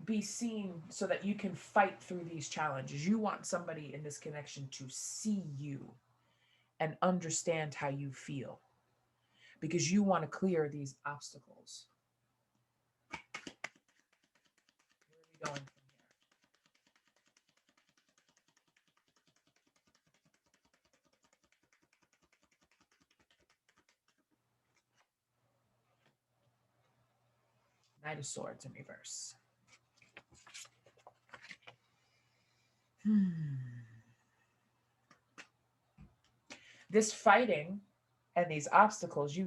be seen so that you can fight through these challenges. You want somebody in this connection to see you and understand how you feel, because you want to clear these obstacles. Where are we going from here? Knight of Swords in reverse. This fighting and these obstacles,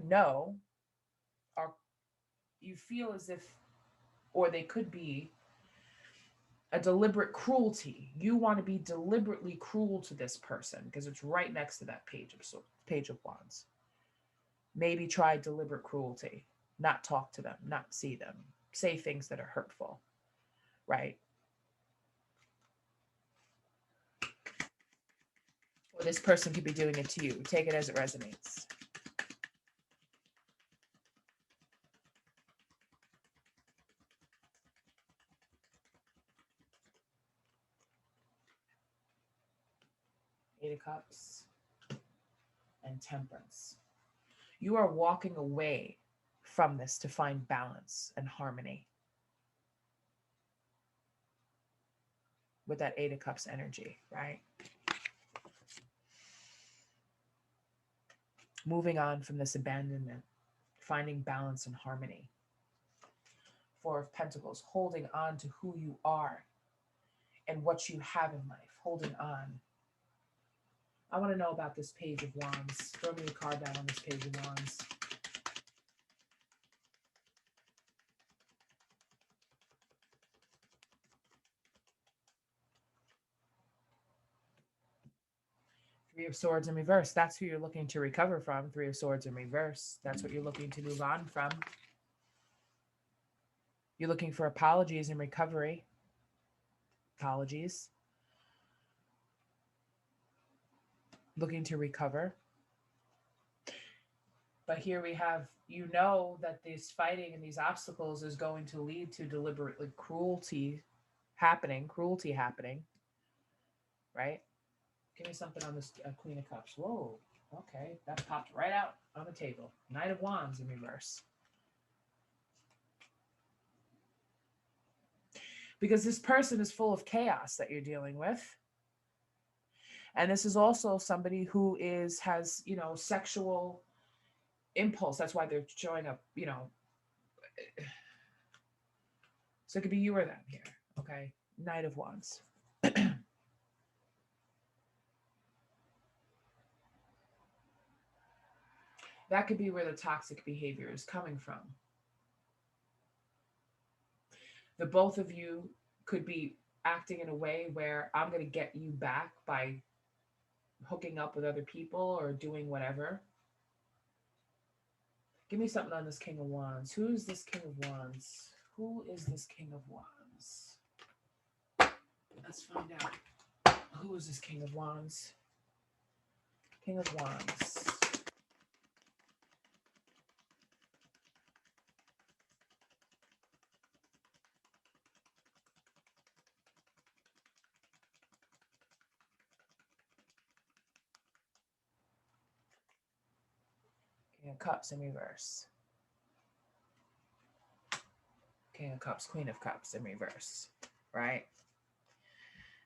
are, you feel as if, or they could be, a deliberate cruelty. You want to be deliberately cruel to this person because it's right next to that page of Wands. Maybe try deliberate cruelty, not talk to them, not see them, say things that are hurtful, right? Or this person could be doing it to you. Take it as it resonates. Eight of Cups and Temperance. You are walking away from this to find balance and harmony with that Eight of Cups energy, right? Moving on from this abandonment, finding balance and harmony. Four of Pentacles, holding on to who you are and what you have in life, holding on. I want to know about this Page of Wands. Throw me a card down on this Page of Wands. Three of Swords in reverse. That's who you're looking to recover from. Three of Swords in reverse. That's what you're looking to move on from. You're looking for apologies and recovery. Apologies. Looking to recover. But here we have, that this fighting and these obstacles is going to lead to deliberately cruelty happening, right? Give me something on this Queen of Cups. Whoa, okay, that popped right out on the table. Knight of Wands in reverse. Because this person is full of chaos that you're dealing with. And this is also somebody who has sexual impulse. That's why they're showing up, So it could be you or them here, okay? Knight of Wands. That could be where the toxic behavior is coming from. The both of you could be acting in a way where I'm going to get you back by hooking up with other people or doing whatever. Give me something on this King of Wands. Who is this King of Wands? Who is this King of Wands? Let's find out. Who is this King of Wands? King of Wands. King of Cups in reverse. King of Cups, Queen of Cups in reverse, right?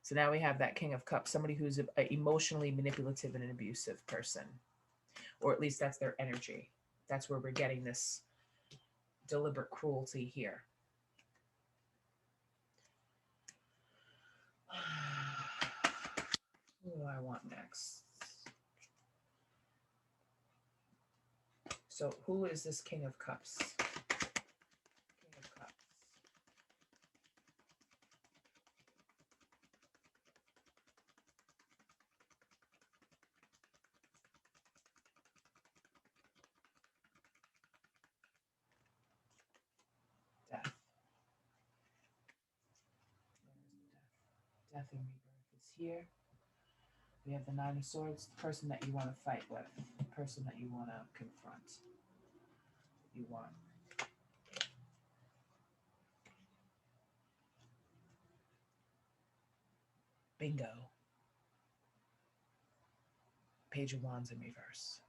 So now we have that King of Cups, somebody who's an emotionally manipulative and an abusive person, or at least that's their energy. That's where we're getting this deliberate cruelty here. Who do I want next? So who is this King of Cups? King of Cups. Death. Death and rebirth is here. We have the Nine of Swords, the person that you want to fight with, the person that you want to confront. You want. Bingo. Page of Wands in reverse.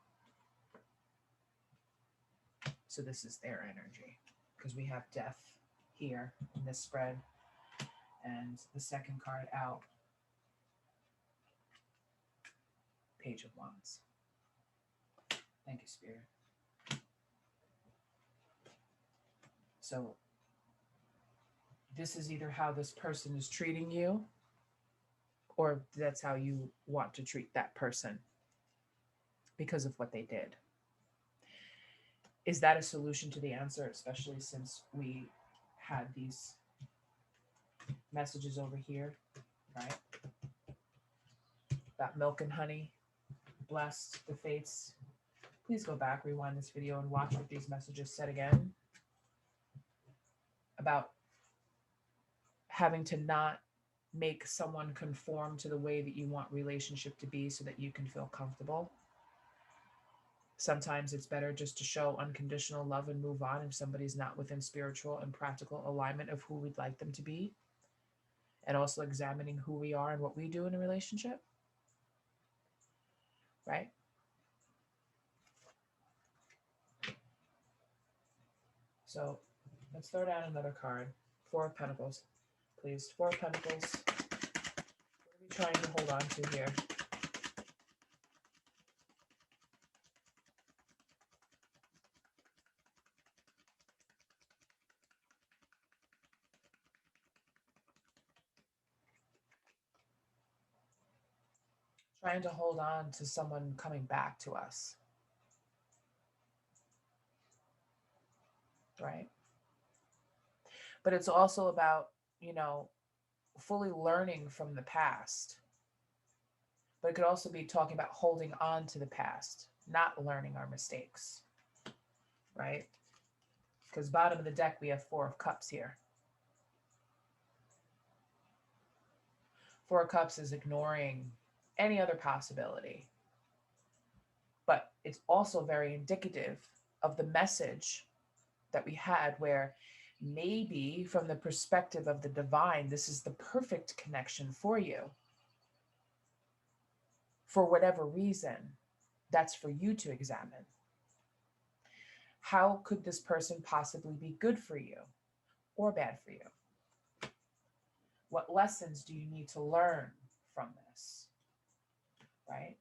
So this is their energy because we have death here in this spread and the second card out, Page of Wands. Thank you, Spirit. So this is either how this person is treating you or that's how you want to treat that person because of what they did. Is that a solution to the answer, especially since we had these messages over here, right? That milk and honey, blessed, the fates. Please go back, rewind this video, and watch what these messages said again about having to not make someone conform to the way that you want relationship to be so that you can feel comfortable. Sometimes it's better just to show unconditional love and move on if somebody's not within spiritual and practical alignment of who we'd like them to be. And also examining who we are and what we do in a relationship. Right? So let's throw down another card. Four of Pentacles, please. Four of Pentacles. What are we trying to hold on to here? Trying to hold on to someone coming back to us. Right? But it's also about, fully learning from the past. But it could also be talking about holding on to the past, not learning our mistakes. Right? Because bottom of the deck, we have Four of Cups here. Four of Cups is ignoring any other possibility. But it's also very indicative of the message that we had where maybe from the perspective of the divine, this is the perfect connection for you. For whatever reason, that's for you to examine. How could this person possibly be good for you or bad for you? What lessons do you need to learn from this? Right?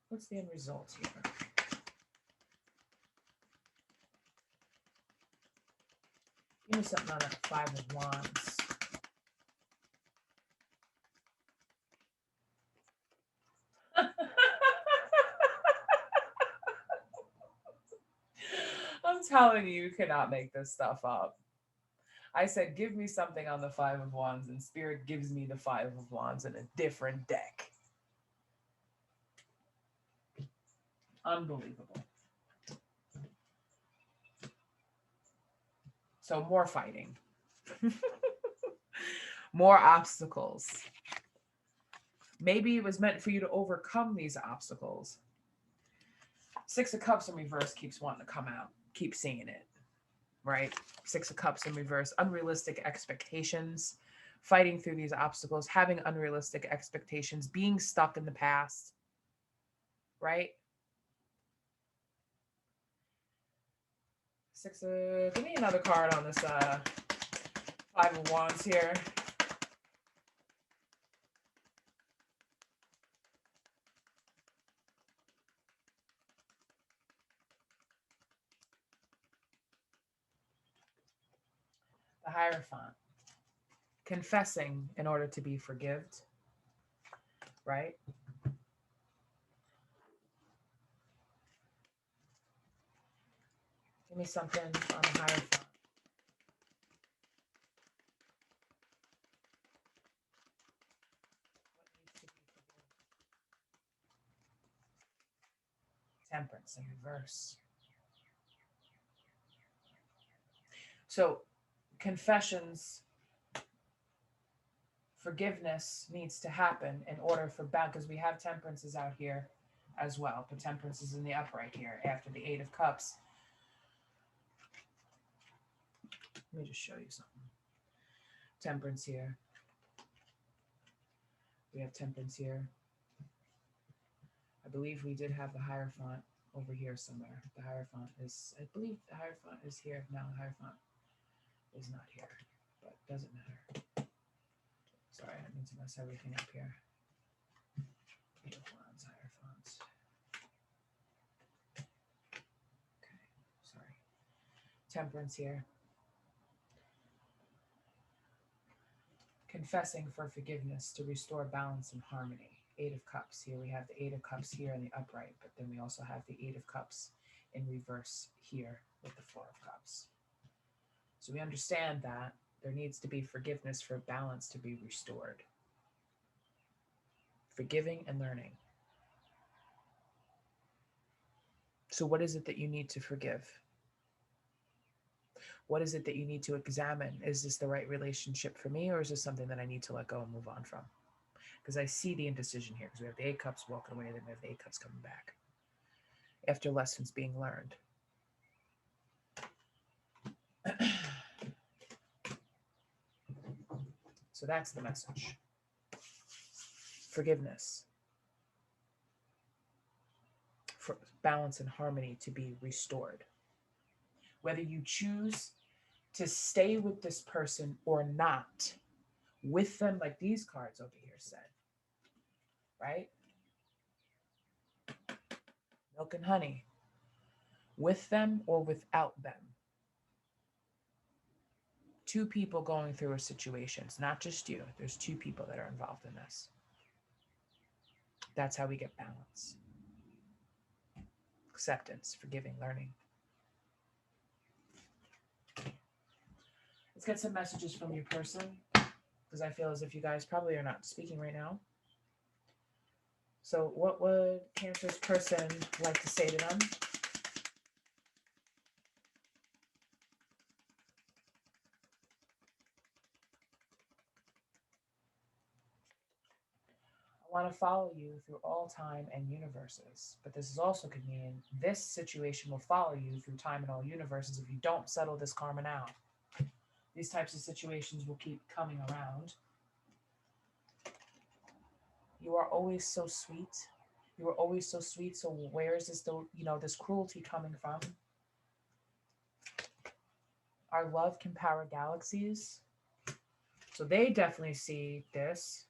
What's the end result here? Give me something on that Five of Wands. telling you, you cannot make this stuff up. I said, give me something on the Five of Wands, and Spirit gives me the Five of Wands in a different deck. Unbelievable. So more fighting. More obstacles. Maybe it was meant for you to overcome these obstacles. Six of Cups in reverse keeps wanting to come out. Keep seeing it, right? Six of Cups in reverse. Unrealistic expectations. Fighting through these obstacles. Having unrealistic expectations. Being stuck in the past, right? Give me another card on this Five of Wands here. The Hierophant. Confessing in order to be forgiven, right? Give me something on the Hierophant. Temperance in reverse. So confessions, forgiveness needs to happen in order for balance, because we have temperances out here as well, but temperance is in the upright here after the Eight of Cups. Let me just show you something. Temperance here. We have temperance here. I believe we did have the Hierophant over here somewhere. The Hierophant is, I believe the Hierophant is here. No, the Hierophant is not here, but it doesn't matter. Sorry, I need to mess everything up here. Eight of Wands, Hierophant. Okay, sorry. Temperance here. Confessing for forgiveness to restore balance and harmony. Eight of Cups. Here we have the Eight of Cups here in the upright, but then we also have the Eight of Cups in reverse here with the Four of Cups. So we understand that there needs to be forgiveness for balance to be restored. Forgiving and learning. So what is it that you need to forgive? What is it that you need to examine? Is this the right relationship for me, or is this something that I need to let go and move on from? Because I see the indecision here, because we have the Eight Cups walking away, then we have the Eight Cups coming back after lessons being learned. So that's the message. Forgiveness. For balance and harmony to be restored. Whether you choose to stay with this person or not, with them, like these cards over here said, right? Milk and honey. With them or without them. Two people going through a situation. It's not just you. There's two people that are involved in this. That's how we get balance. Acceptance, forgiving, learning. Let's get some messages from your person, because I feel as if you guys probably are not speaking right now. So what would Cancer's person like to say to them? I want to follow you through all time and universes. But this is also could mean this situation will follow you through time and all universes if you don't settle this karma now. These types of situations will keep coming around. You are always so sweet. You are always so sweet. So where is this, this cruelty coming from? Our love can power galaxies. So they definitely see this.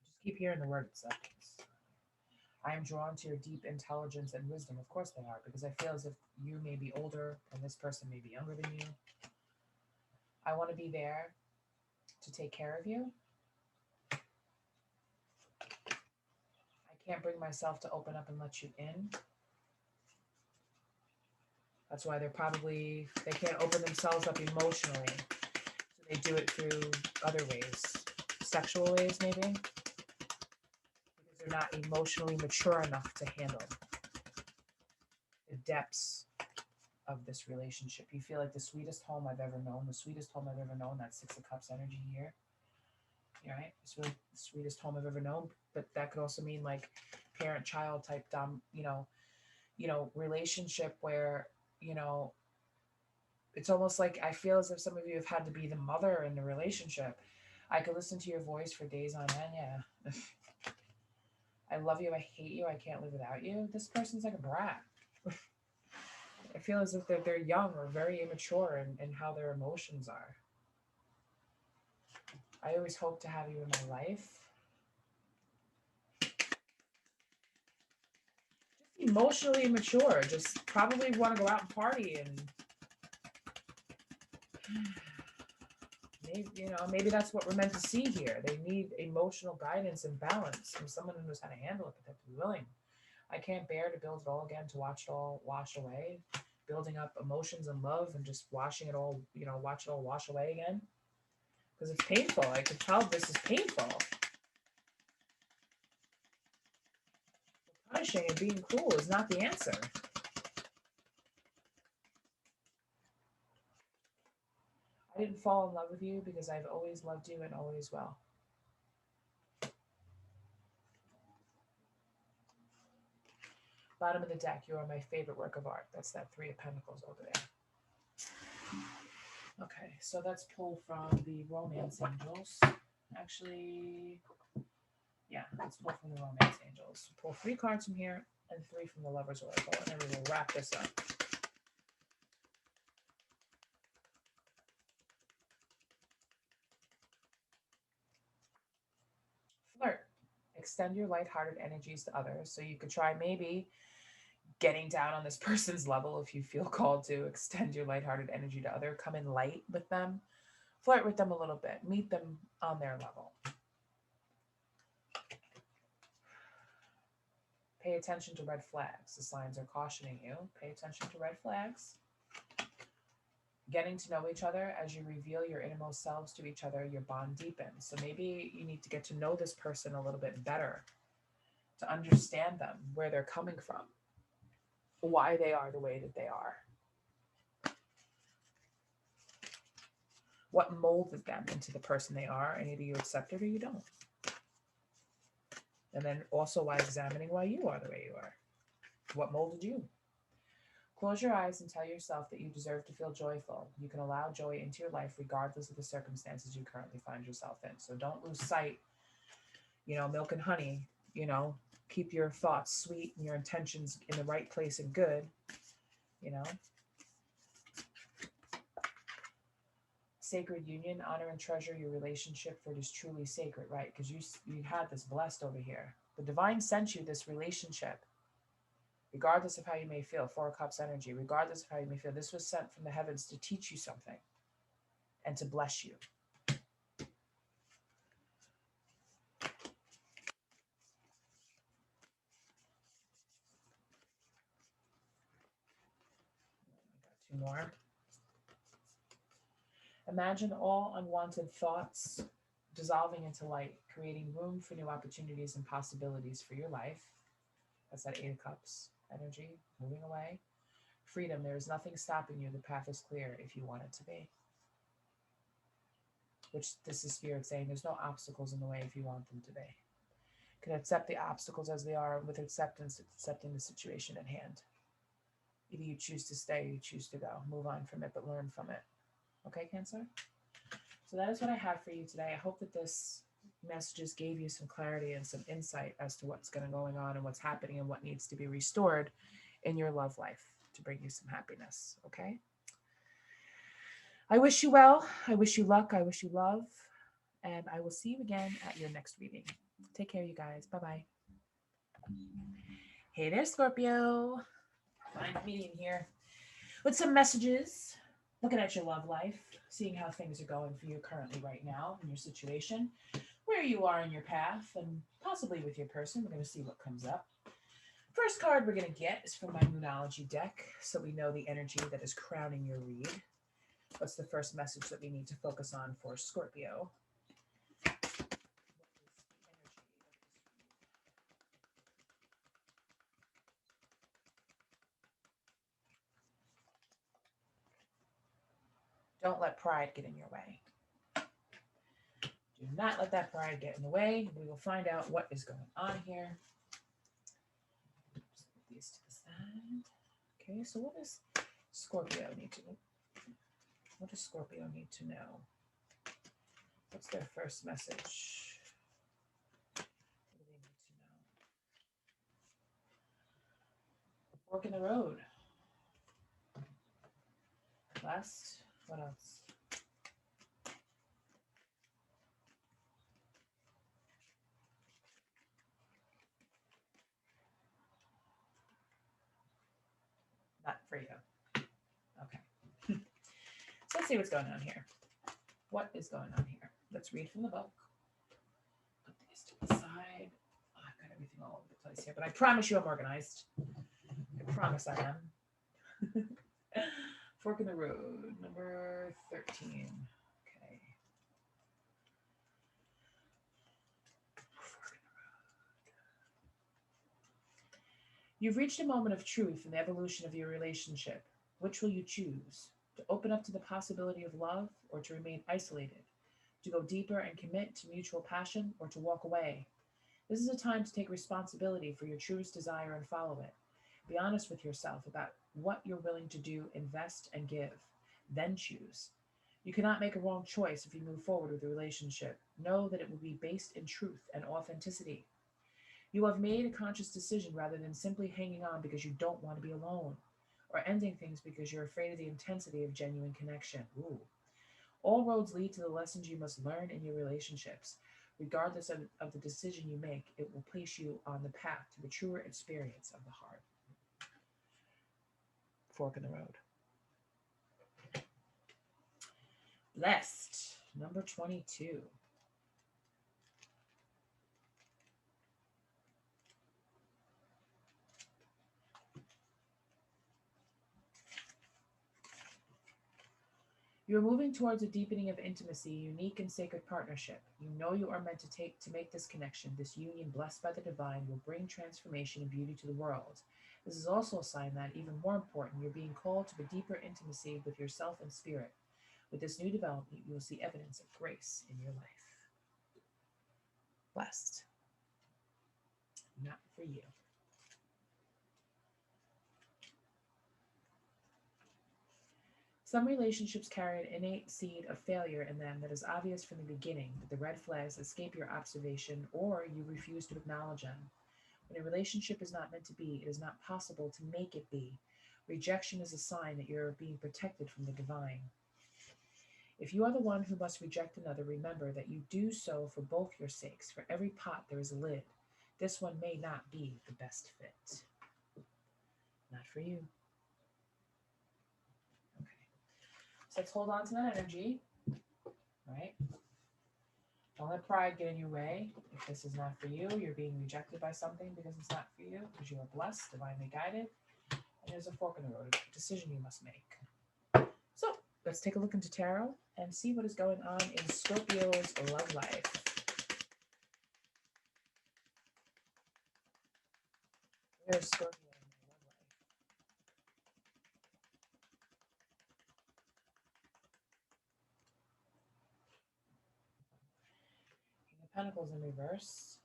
Just keep hearing the word acceptance. I am drawn to your deep intelligence and wisdom. Of course they are, because I feel as if you may be older and this person may be younger than you. I want to be there to take care of you. I can't bring myself to open up and let you in. That's why they can't open themselves up emotionally. So they do it through other ways, sexual ways maybe, because they're not emotionally mature enough to handle the depths of this relationship. You feel like the sweetest home I've ever known, the sweetest home I've ever known, that Six of Cups energy here. Right? It's really the sweetest home I've ever known. But that could also mean like parent-child type relationship where, it's almost like I feel as if some of you have had to be the mother in the relationship. I could listen to your voice for days on end. Yeah. I love you. I hate you. I can't live without you. This person's like a brat. I feel as if they're young or very immature in how their emotions are. I always hope to have you in my life. Just emotionally immature. Just probably want to go out and party and maybe that's what we're meant to see here. They need emotional guidance and balance from someone who knows how to handle it, but they have to be willing. I can't bear to build it all again, to watch it all wash away, building up emotions and love and just watching it all, watch it all wash away again. Because it's painful. I can tell this is painful. Punishing and being cruel is not the answer. I didn't fall in love with you because I've always loved you and always will. Bottom of the deck, you are my favorite work of art. That's that Three of Pentacles over there. Okay, so let's pull from the Romance Angels. Actually, yeah, let's pull from the Romance Angels. Pull 3 cards from here and 3 from the Lover's Oracle, and then we will wrap this up. Flirt. Extend your lighthearted energies to others. So you could try maybe getting down on this person's level if you feel called to extend your lighthearted energy to others. Come in light with them. Flirt with them a little bit. Meet them on their level. Pay attention to red flags. The signs are cautioning you. Pay attention to red flags. Getting to know each other as you reveal your innermost selves to each other, your bond deepens. So maybe you need to get to know this person a little bit better, to understand them, where they're coming from, why they are the way that they are, what molded them into the person they are, and either you accept it or you don't. And then also why examining why you are the way you are. What molded you? Close your eyes and tell yourself that you deserve to feel joyful. You can allow joy into your life regardless of the circumstances you currently find yourself in. So don't lose sight, milk and honey, keep your thoughts sweet and your intentions in the right place and good, Sacred union, honor and treasure your relationship, for it is truly sacred, right? Because you had this blessed over here. The divine sent you this relationship, regardless of how you may feel. 4 of Cups energy, regardless of how you may feel. This was sent from the heavens to teach you something and to bless you. I got 2 more. Imagine all unwanted thoughts dissolving into light, creating room for new opportunities and possibilities for your life. That's that 8 of Cups energy, moving away. Freedom, there is nothing stopping you. The path is clear if you want it to be. Which this is Spirit saying there's no obstacles in the way if you want them to be. You can accept the obstacles as they are with acceptance, accepting the situation at hand. Either you choose to stay or you choose to go. Move on from it, but learn from it. Okay, Cancer? So that is what I have for you today. I hope that this messages gave you some clarity and some insight as to what's going on and what's happening and what needs to be restored in your love life to bring you some happiness. Okay? I wish you well. I wish you luck. I wish you love. And I will see you again at your next reading. Take care, you guys. Bye-bye. Hey there, Scorpio. Find me in here with some messages Looking at your love life, seeing how things are going for you currently right now in your situation, where you are in your path, and possibly with your person. We're going to see what comes up. First card we're going to get is from my Moonology deck, so we know the energy that is crowning your read. What's the first message that we need to focus on for Scorpio? Don't let pride get in your way. Do not let that pride get in the way. We will find out what is going on here. Just put these to the side. Okay, so what does Scorpio need to know? What does Scorpio need to know? What's their first message? What do they need to know? Fork in the road. Last, what else? Not for you. Okay. So let's see what's going on here. What is going on here? Let's read from the book. Put these to the side. Oh, I've got everything all over the place here, but I promise you I'm organized. I promise I am. Fork in the road, number 13. Okay. Fork in the road. You've reached a moment of truth in the evolution of your relationship. Which will you choose? To open up to the possibility of love or to remain isolated? To go deeper and commit to mutual passion or to walk away? This is a time to take responsibility for your truest desire and follow it. Be honest with yourself about what you're willing to do, invest, and give. Then choose. You cannot make a wrong choice if you move forward with a relationship. Know that it will be based in truth and authenticity. You have made a conscious decision rather than simply hanging on because you don't want to be alone, or ending things because you're afraid of the intensity of genuine connection. Ooh. All roads lead to the lessons you must learn in your relationships. Regardless of the decision you make, it will place you on the path to the truer experience of the heart. Fork in the road. Blessed, number 22. You are moving towards a deepening of intimacy, unique and sacred partnership. You know you are meant to make this connection. This union, blessed by the divine, will bring transformation and beauty to the world. This is also a sign that, even more important, you're being called to a deeper intimacy with yourself and spirit. With this new development, you will see evidence of grace in your life. Blessed. Not for you. Some relationships carry an innate seed of failure in them that is obvious from the beginning, but the red flags escape your observation or you refuse to acknowledge them. When a relationship is not meant to be, it is not possible to make it be. Rejection is a sign that you're being protected from the divine. If you are the one who must reject another, remember that you do so for both your sakes. For every pot there is a lid. This one may not be the best fit. Not for you. Okay. So let's hold on to that energy, right? Don't let pride get in your way. If this is not for you, you're being rejected by something because it's not for you, because you are blessed, divinely guided, and there's a fork in the road, a decision you must make. So let's take a look into tarot and see what is going on in Scorpio's love life. Where's Scorpio in their love life? King of Pentacles in reverse,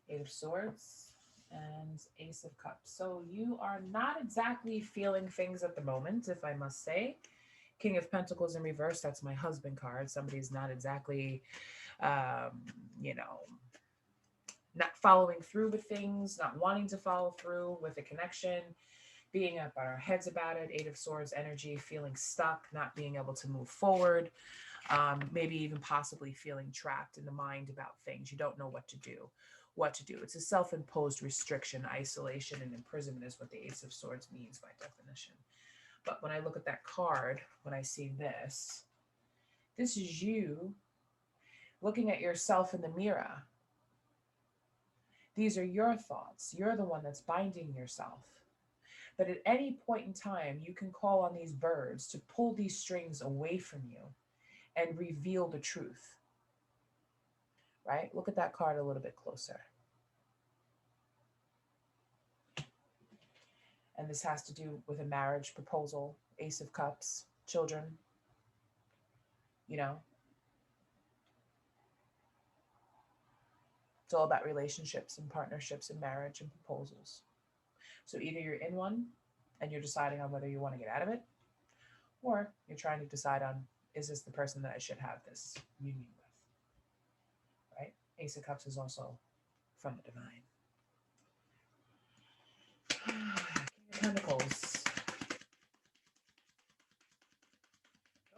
Eight of Swords, and Ace of Cups. So you are not exactly feeling things at the moment, if I must say. King of Pentacles in reverse, that's my husband card. Somebody's not exactly, um, you know, not following through with things, not wanting to follow through with a connection, being up on our heads about it. Eight of Swords energy, feeling stuck, not being able to move forward, maybe even possibly feeling trapped in the mind about things. You don't know what to do. It's a self-imposed restriction, isolation, and imprisonment is what the Ace of Swords means by definition. But when I look at that card, when I see this is you looking at yourself in the mirror. These are your thoughts. You're the one that's binding yourself. But at any point in time, you can call on these birds to pull these strings away from you and reveal the truth, right? Look at that card a little bit closer. And this has to do with a marriage proposal, Ace of Cups, children, you know. It's all about relationships and partnerships and marriage and proposals. So either you're in one and you're deciding on whether you want to get out of it, or you're trying to decide on, is this the person that I should have this union with, right? Ace of Cups is also from the divine. King of Pentacles.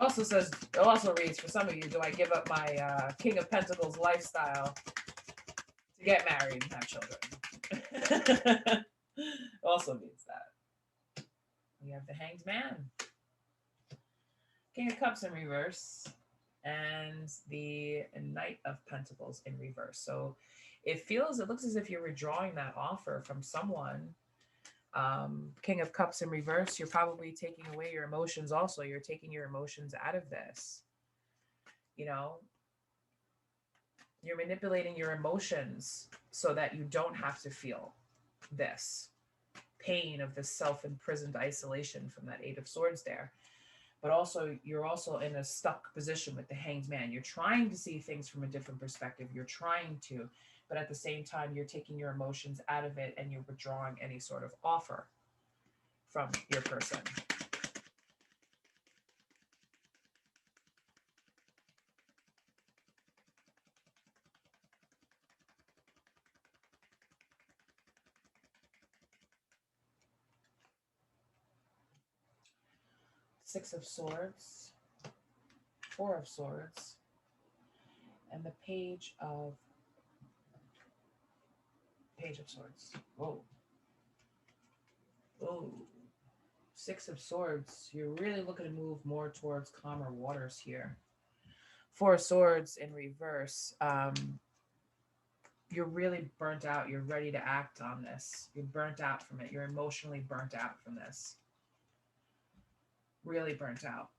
It also reads, for some of you, do I give up my King of Pentacles lifestyle to get married and have children? Also means that. We have the Hanged Man. King of Cups in reverse, and the Knight of Pentacles in reverse. So it looks as if you're withdrawing that offer from someone. King of Cups in reverse, you're probably taking away your emotions also. You're taking your emotions out of this. You know, you're manipulating your emotions so that you don't have to feel this pain of this self-imprisoned isolation from that Eight of Swords there. But also, you're also in a stuck position with the Hanged Man. You're trying to see things from a different perspective. You're trying to, but at the same time, you're taking your emotions out of it and you're withdrawing any sort of offer from your person. Six of Swords, Four of Swords, and the Page of Swords. Whoa. Whoa. Six of Swords. You're really looking to move more towards calmer waters here. Four of Swords in reverse. You're really burnt out. You're ready to act on this. You're burnt out from it. You're emotionally burnt out from this. Really burnt out.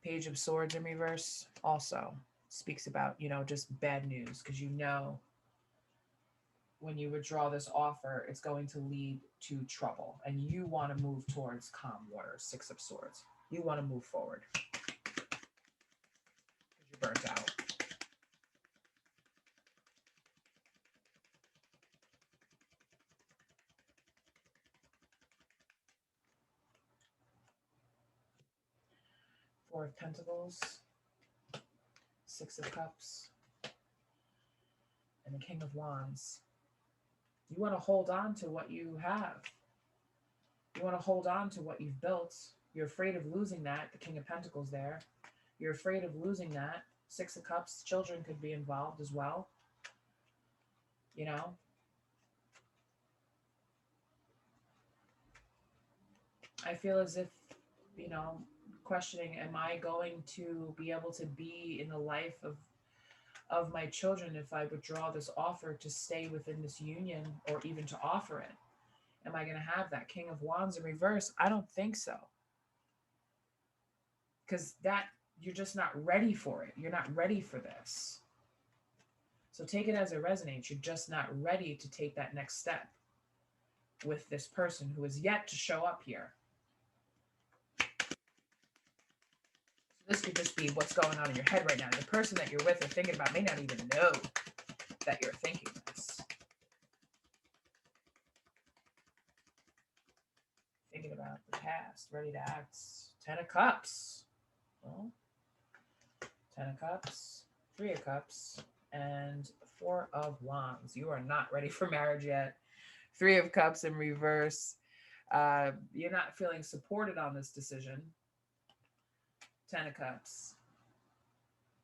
Page of Swords in reverse also speaks about, just bad news, because when you withdraw this offer, it's going to lead to trouble, and you want to move towards calm waters. Six of Swords. You want to move forward because you're burnt out. Four of Pentacles, Six of Cups, and the King of Wands. You want to hold on to what you have. You want to hold on to what you've built. You're afraid of losing that. The King of Pentacles there. You're afraid of losing that. Six of Cups, children could be involved as well. I feel as if, questioning, am I going to be able to be in the life of my children if I withdraw this offer to stay within this union or even to offer it? Am I going to have that King of Wands in reverse? I don't think so. Because you're just not ready for it. You're not ready for this. So take it as it resonates. You're just not ready to take that next step with this person who is yet to show up here. This could just be what's going on in your head right now. The person that you're with or thinking about may not even know that you're thinking this. Thinking about the past, ready to act. Ten of Cups. Well, Ten of Cups, Three of Cups, and Four of Wands. You are not ready for marriage yet. Three of Cups in reverse. You're not feeling supported on this decision. Ten of Cups.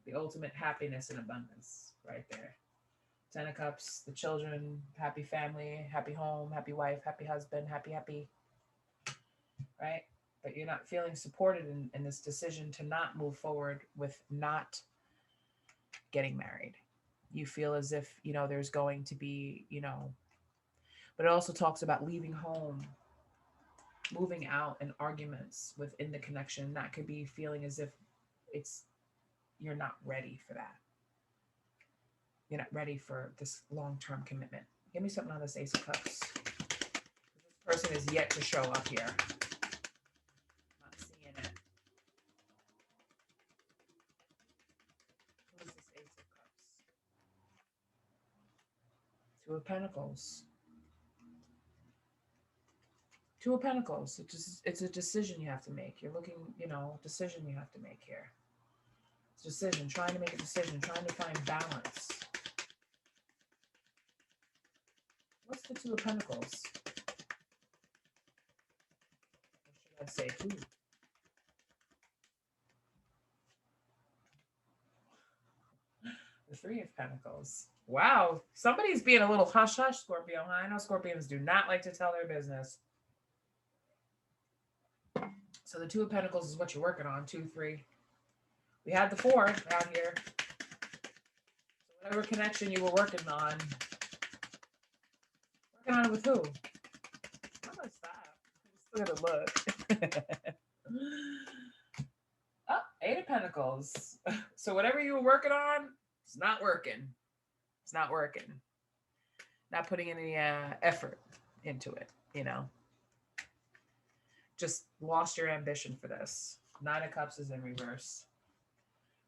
The ultimate happiness and abundance right there. Ten of Cups, the children, happy family, happy home, happy wife, happy husband, happy, right? But you're not feeling supported in this decision to not move forward with not getting married. You feel as if, there's going to be, but it also talks about leaving home, moving out, and arguments within the connection. That could be feeling as if it's you're not ready for that. You're not ready for this long-term commitment. Give me something on this Ace of Cups. This person is yet to show up here. Not seeing it. Who is this Ace of Cups? Two of Pentacles. Two of Pentacles. It's a decision you have to make. You're looking, decision you have to make here. It's a decision, trying to make a decision, trying to find balance. What's the Two of Pentacles? Or should I say who? The Three of Pentacles. Wow. Somebody's being a little hush-hush, Scorpio. Huh? I know Scorpions do not like to tell their business. So the Two of Pentacles is what you're working on. 2, 3. We had the 4 out here. So whatever connection you were working on it with who? How do I stop? I'm just gonna look. Oh, 8 of Pentacles. So whatever you were working on, it's not working. It's not working. Not putting any effort into it, Just lost your ambition for this. 9 of Cups is in reverse.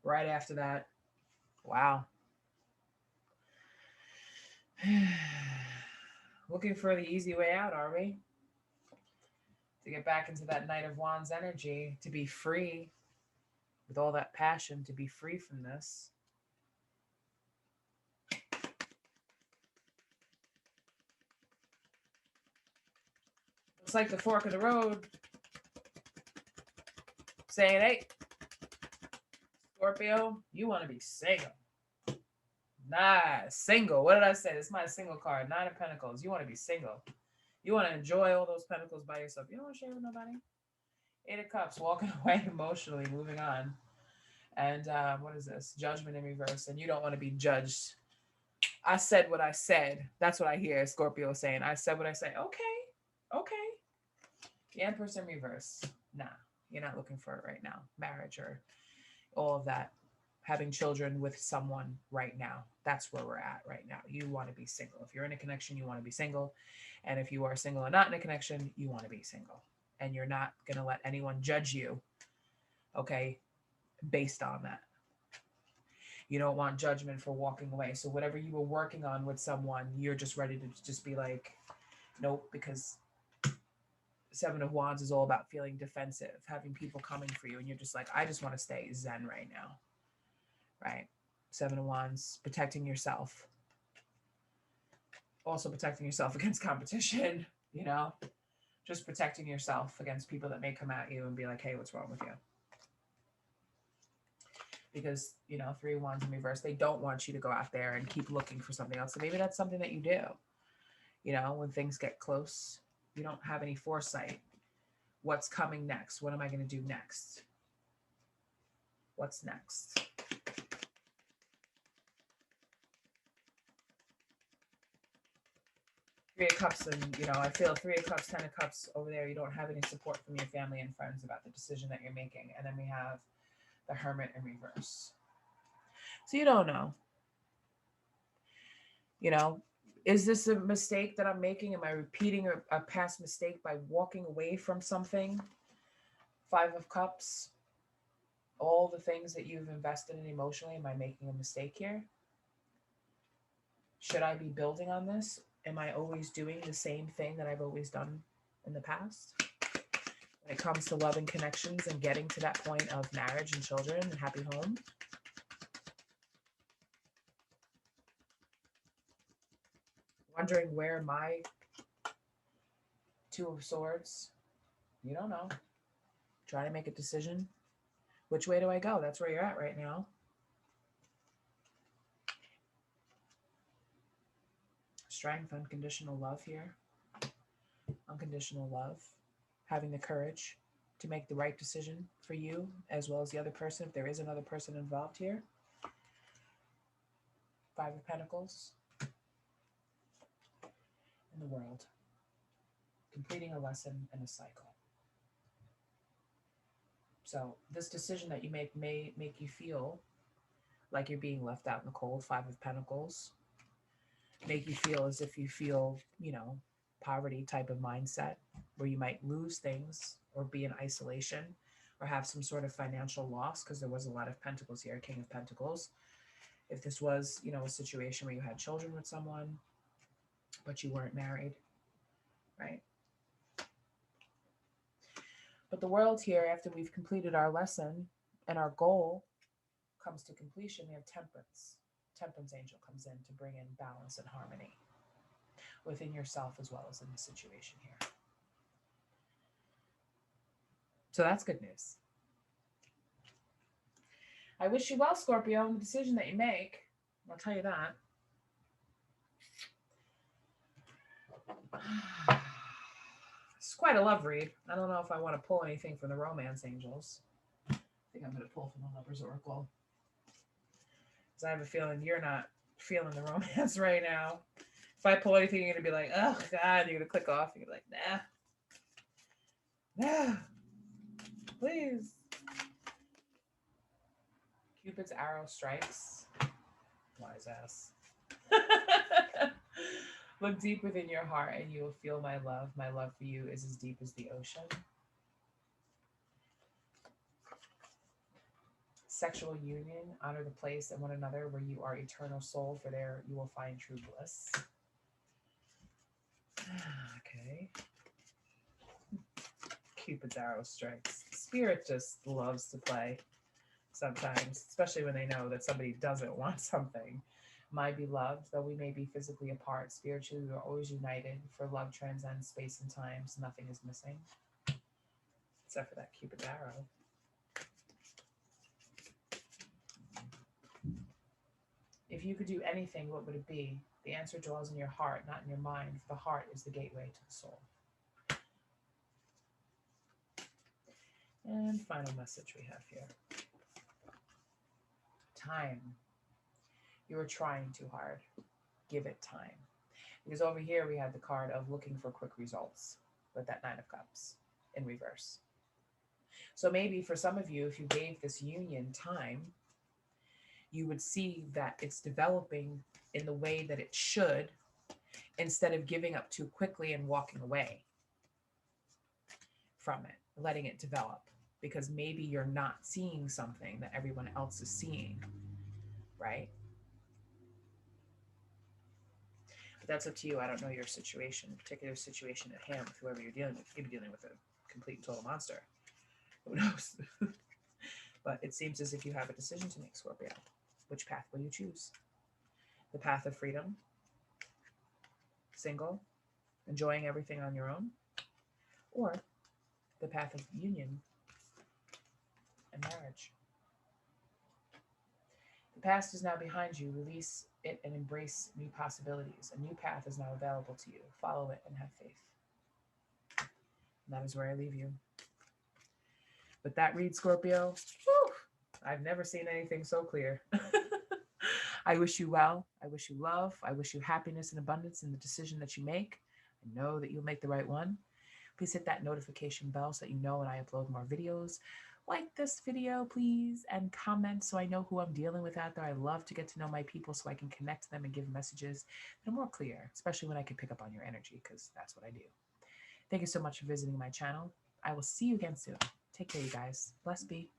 Right after that, wow. Looking for the easy way out, are we? To get back into that Knight of Wands energy, to be free with all that passion, to be free from this. Looks like the fork of the road saying, hey, Scorpio, you want to be single. Nah, single. What did I say? This is my single card. 9 of Pentacles. You want to be single. You want to enjoy all those pentacles by yourself. You don't want to share with nobody. 8 of Cups, walking away emotionally, moving on. And what is this? Judgment in reverse. And you don't want to be judged. I said what I said. That's what I hear Scorpio saying. I said what I say. Okay. The Empress in reverse. Nah, you're not looking for it right now. Marriage or all of that. Having children with someone right now. That's where we're at right now. You want to be single. If you're in a connection, you want to be single. And if you are single and not in a connection, you want to be single. And you're not going to let anyone judge you, okay, based on that. You don't want judgment for walking away. So whatever you were working on with someone, you're just ready to just be like, nope, because 7 of Wands is all about feeling defensive, having people coming for you. And you're just like, I just want to stay zen right now. Right? 7 of Wands, protecting yourself. Also protecting yourself against competition, just protecting yourself against people that may come at you and be like, hey, what's wrong with you? Because, 3 of Wands in reverse, they don't want you to go out there and keep looking for something else. So maybe that's something that you do. When things get close, you don't have any foresight. What's coming next? What am I going to do next? What's next? Three of Cups, and I feel 3 of Cups, 10 of Cups over there. You don't have any support from your family and friends about the decision that you're making. And then we have the Hermit in reverse. So you don't know. Is this a mistake that I'm making? Am I repeating a past mistake by walking away from something? 5 of Cups. All the things that you've invested in emotionally, am I making a mistake here? Should I be building on this? Am I always doing the same thing that I've always done in the past? When it comes to love and connections and getting to that point of marriage and children and happy home? Wondering where my 2 of Swords? You don't know. Try to make a decision. Which way do I go? That's where you're at right now. strength, unconditional love here. Unconditional love. Having the courage to make the right decision for you as well as the other person, if there is another person involved here. Five of Pentacles. In the World. Completing a lesson and a cycle. So this decision that you make may make you feel like you're being left out in the cold. Five of Pentacles. Make you feel as if you feel, you know, poverty type of mindset where you might lose things or be in isolation or have some sort of financial loss, because there was a lot of Pentacles here, King of Pentacles. If this was, you know, a situation where you had children with someone, but you weren't married, right? But the World here, after we've completed our lesson and our goal comes to completion, we have Temperance. Temperance angel comes in to bring in balance and harmony within yourself as well as in the situation here. So that's good news. I wish you well, Scorpio, in the decision that you make. I'll tell you that. It's quite a love read. I don't know if I want to pull anything from the romance angels. I think I'm going to pull from the Lover's Oracle. Because I have a feeling you're not feeling the romance right now. If I pull anything, you're going to be like, oh, God. You're going to click off. You're going to be like, nah. Nah. Please. Cupid's arrow strikes. Wise ass. Look deep within your heart and you will feel my love. My love for you is as deep as the ocean. Sexual union. Honor the place and one another where you are eternal soul, for there you will find true bliss. Okay. Cupid's arrow strikes. Spirit just loves to play sometimes, especially when they know that somebody doesn't want something. My beloved, though we may be physically apart, spiritually we are always united, for love transcends space and time, so nothing is missing. Except for that Cupid's arrow. If you could do anything, what would it be? The answer dwells in your heart, not in your mind, for the heart is the gateway to the soul. And final message we have here. Time. You are trying too hard. Give it time. Because over here we have the card of looking for quick results with that Nine of Cups in reverse. So maybe for some of you, if you gave this union time, you would see that it's developing in the way that it should, instead of giving up too quickly and walking away from it, letting it develop, because maybe you're not seeing something that everyone else is seeing, right? But that's up to you. I don't know your situation, particular situation at hand with whoever you're dealing with. You could be dealing with a complete and total monster. Who knows? But it seems as if you have a decision to make, Scorpio. Which path will you choose? The path of freedom, single, enjoying everything on your own, or the path of union and marriage? The past is now behind you. Release it and embrace new possibilities. A new path is now available to you. Follow it and have faith. And that is where I leave you. But that read, Scorpio, whew, I've never seen anything so clear. I wish you well. I wish you love. I wish you happiness and abundance in the decision that you make. I know that you'll make the right one. Please hit that notification bell so that you know when I upload more videos. Like this video, please, and comment so I know who I'm dealing with out there. I love to get to know my people so I can connect to them and give messages that are more clear, especially when I can pick up on your energy, because that's what I do. Thank you so much for visiting my channel. I will see you again soon. Take care, you guys. Bless be.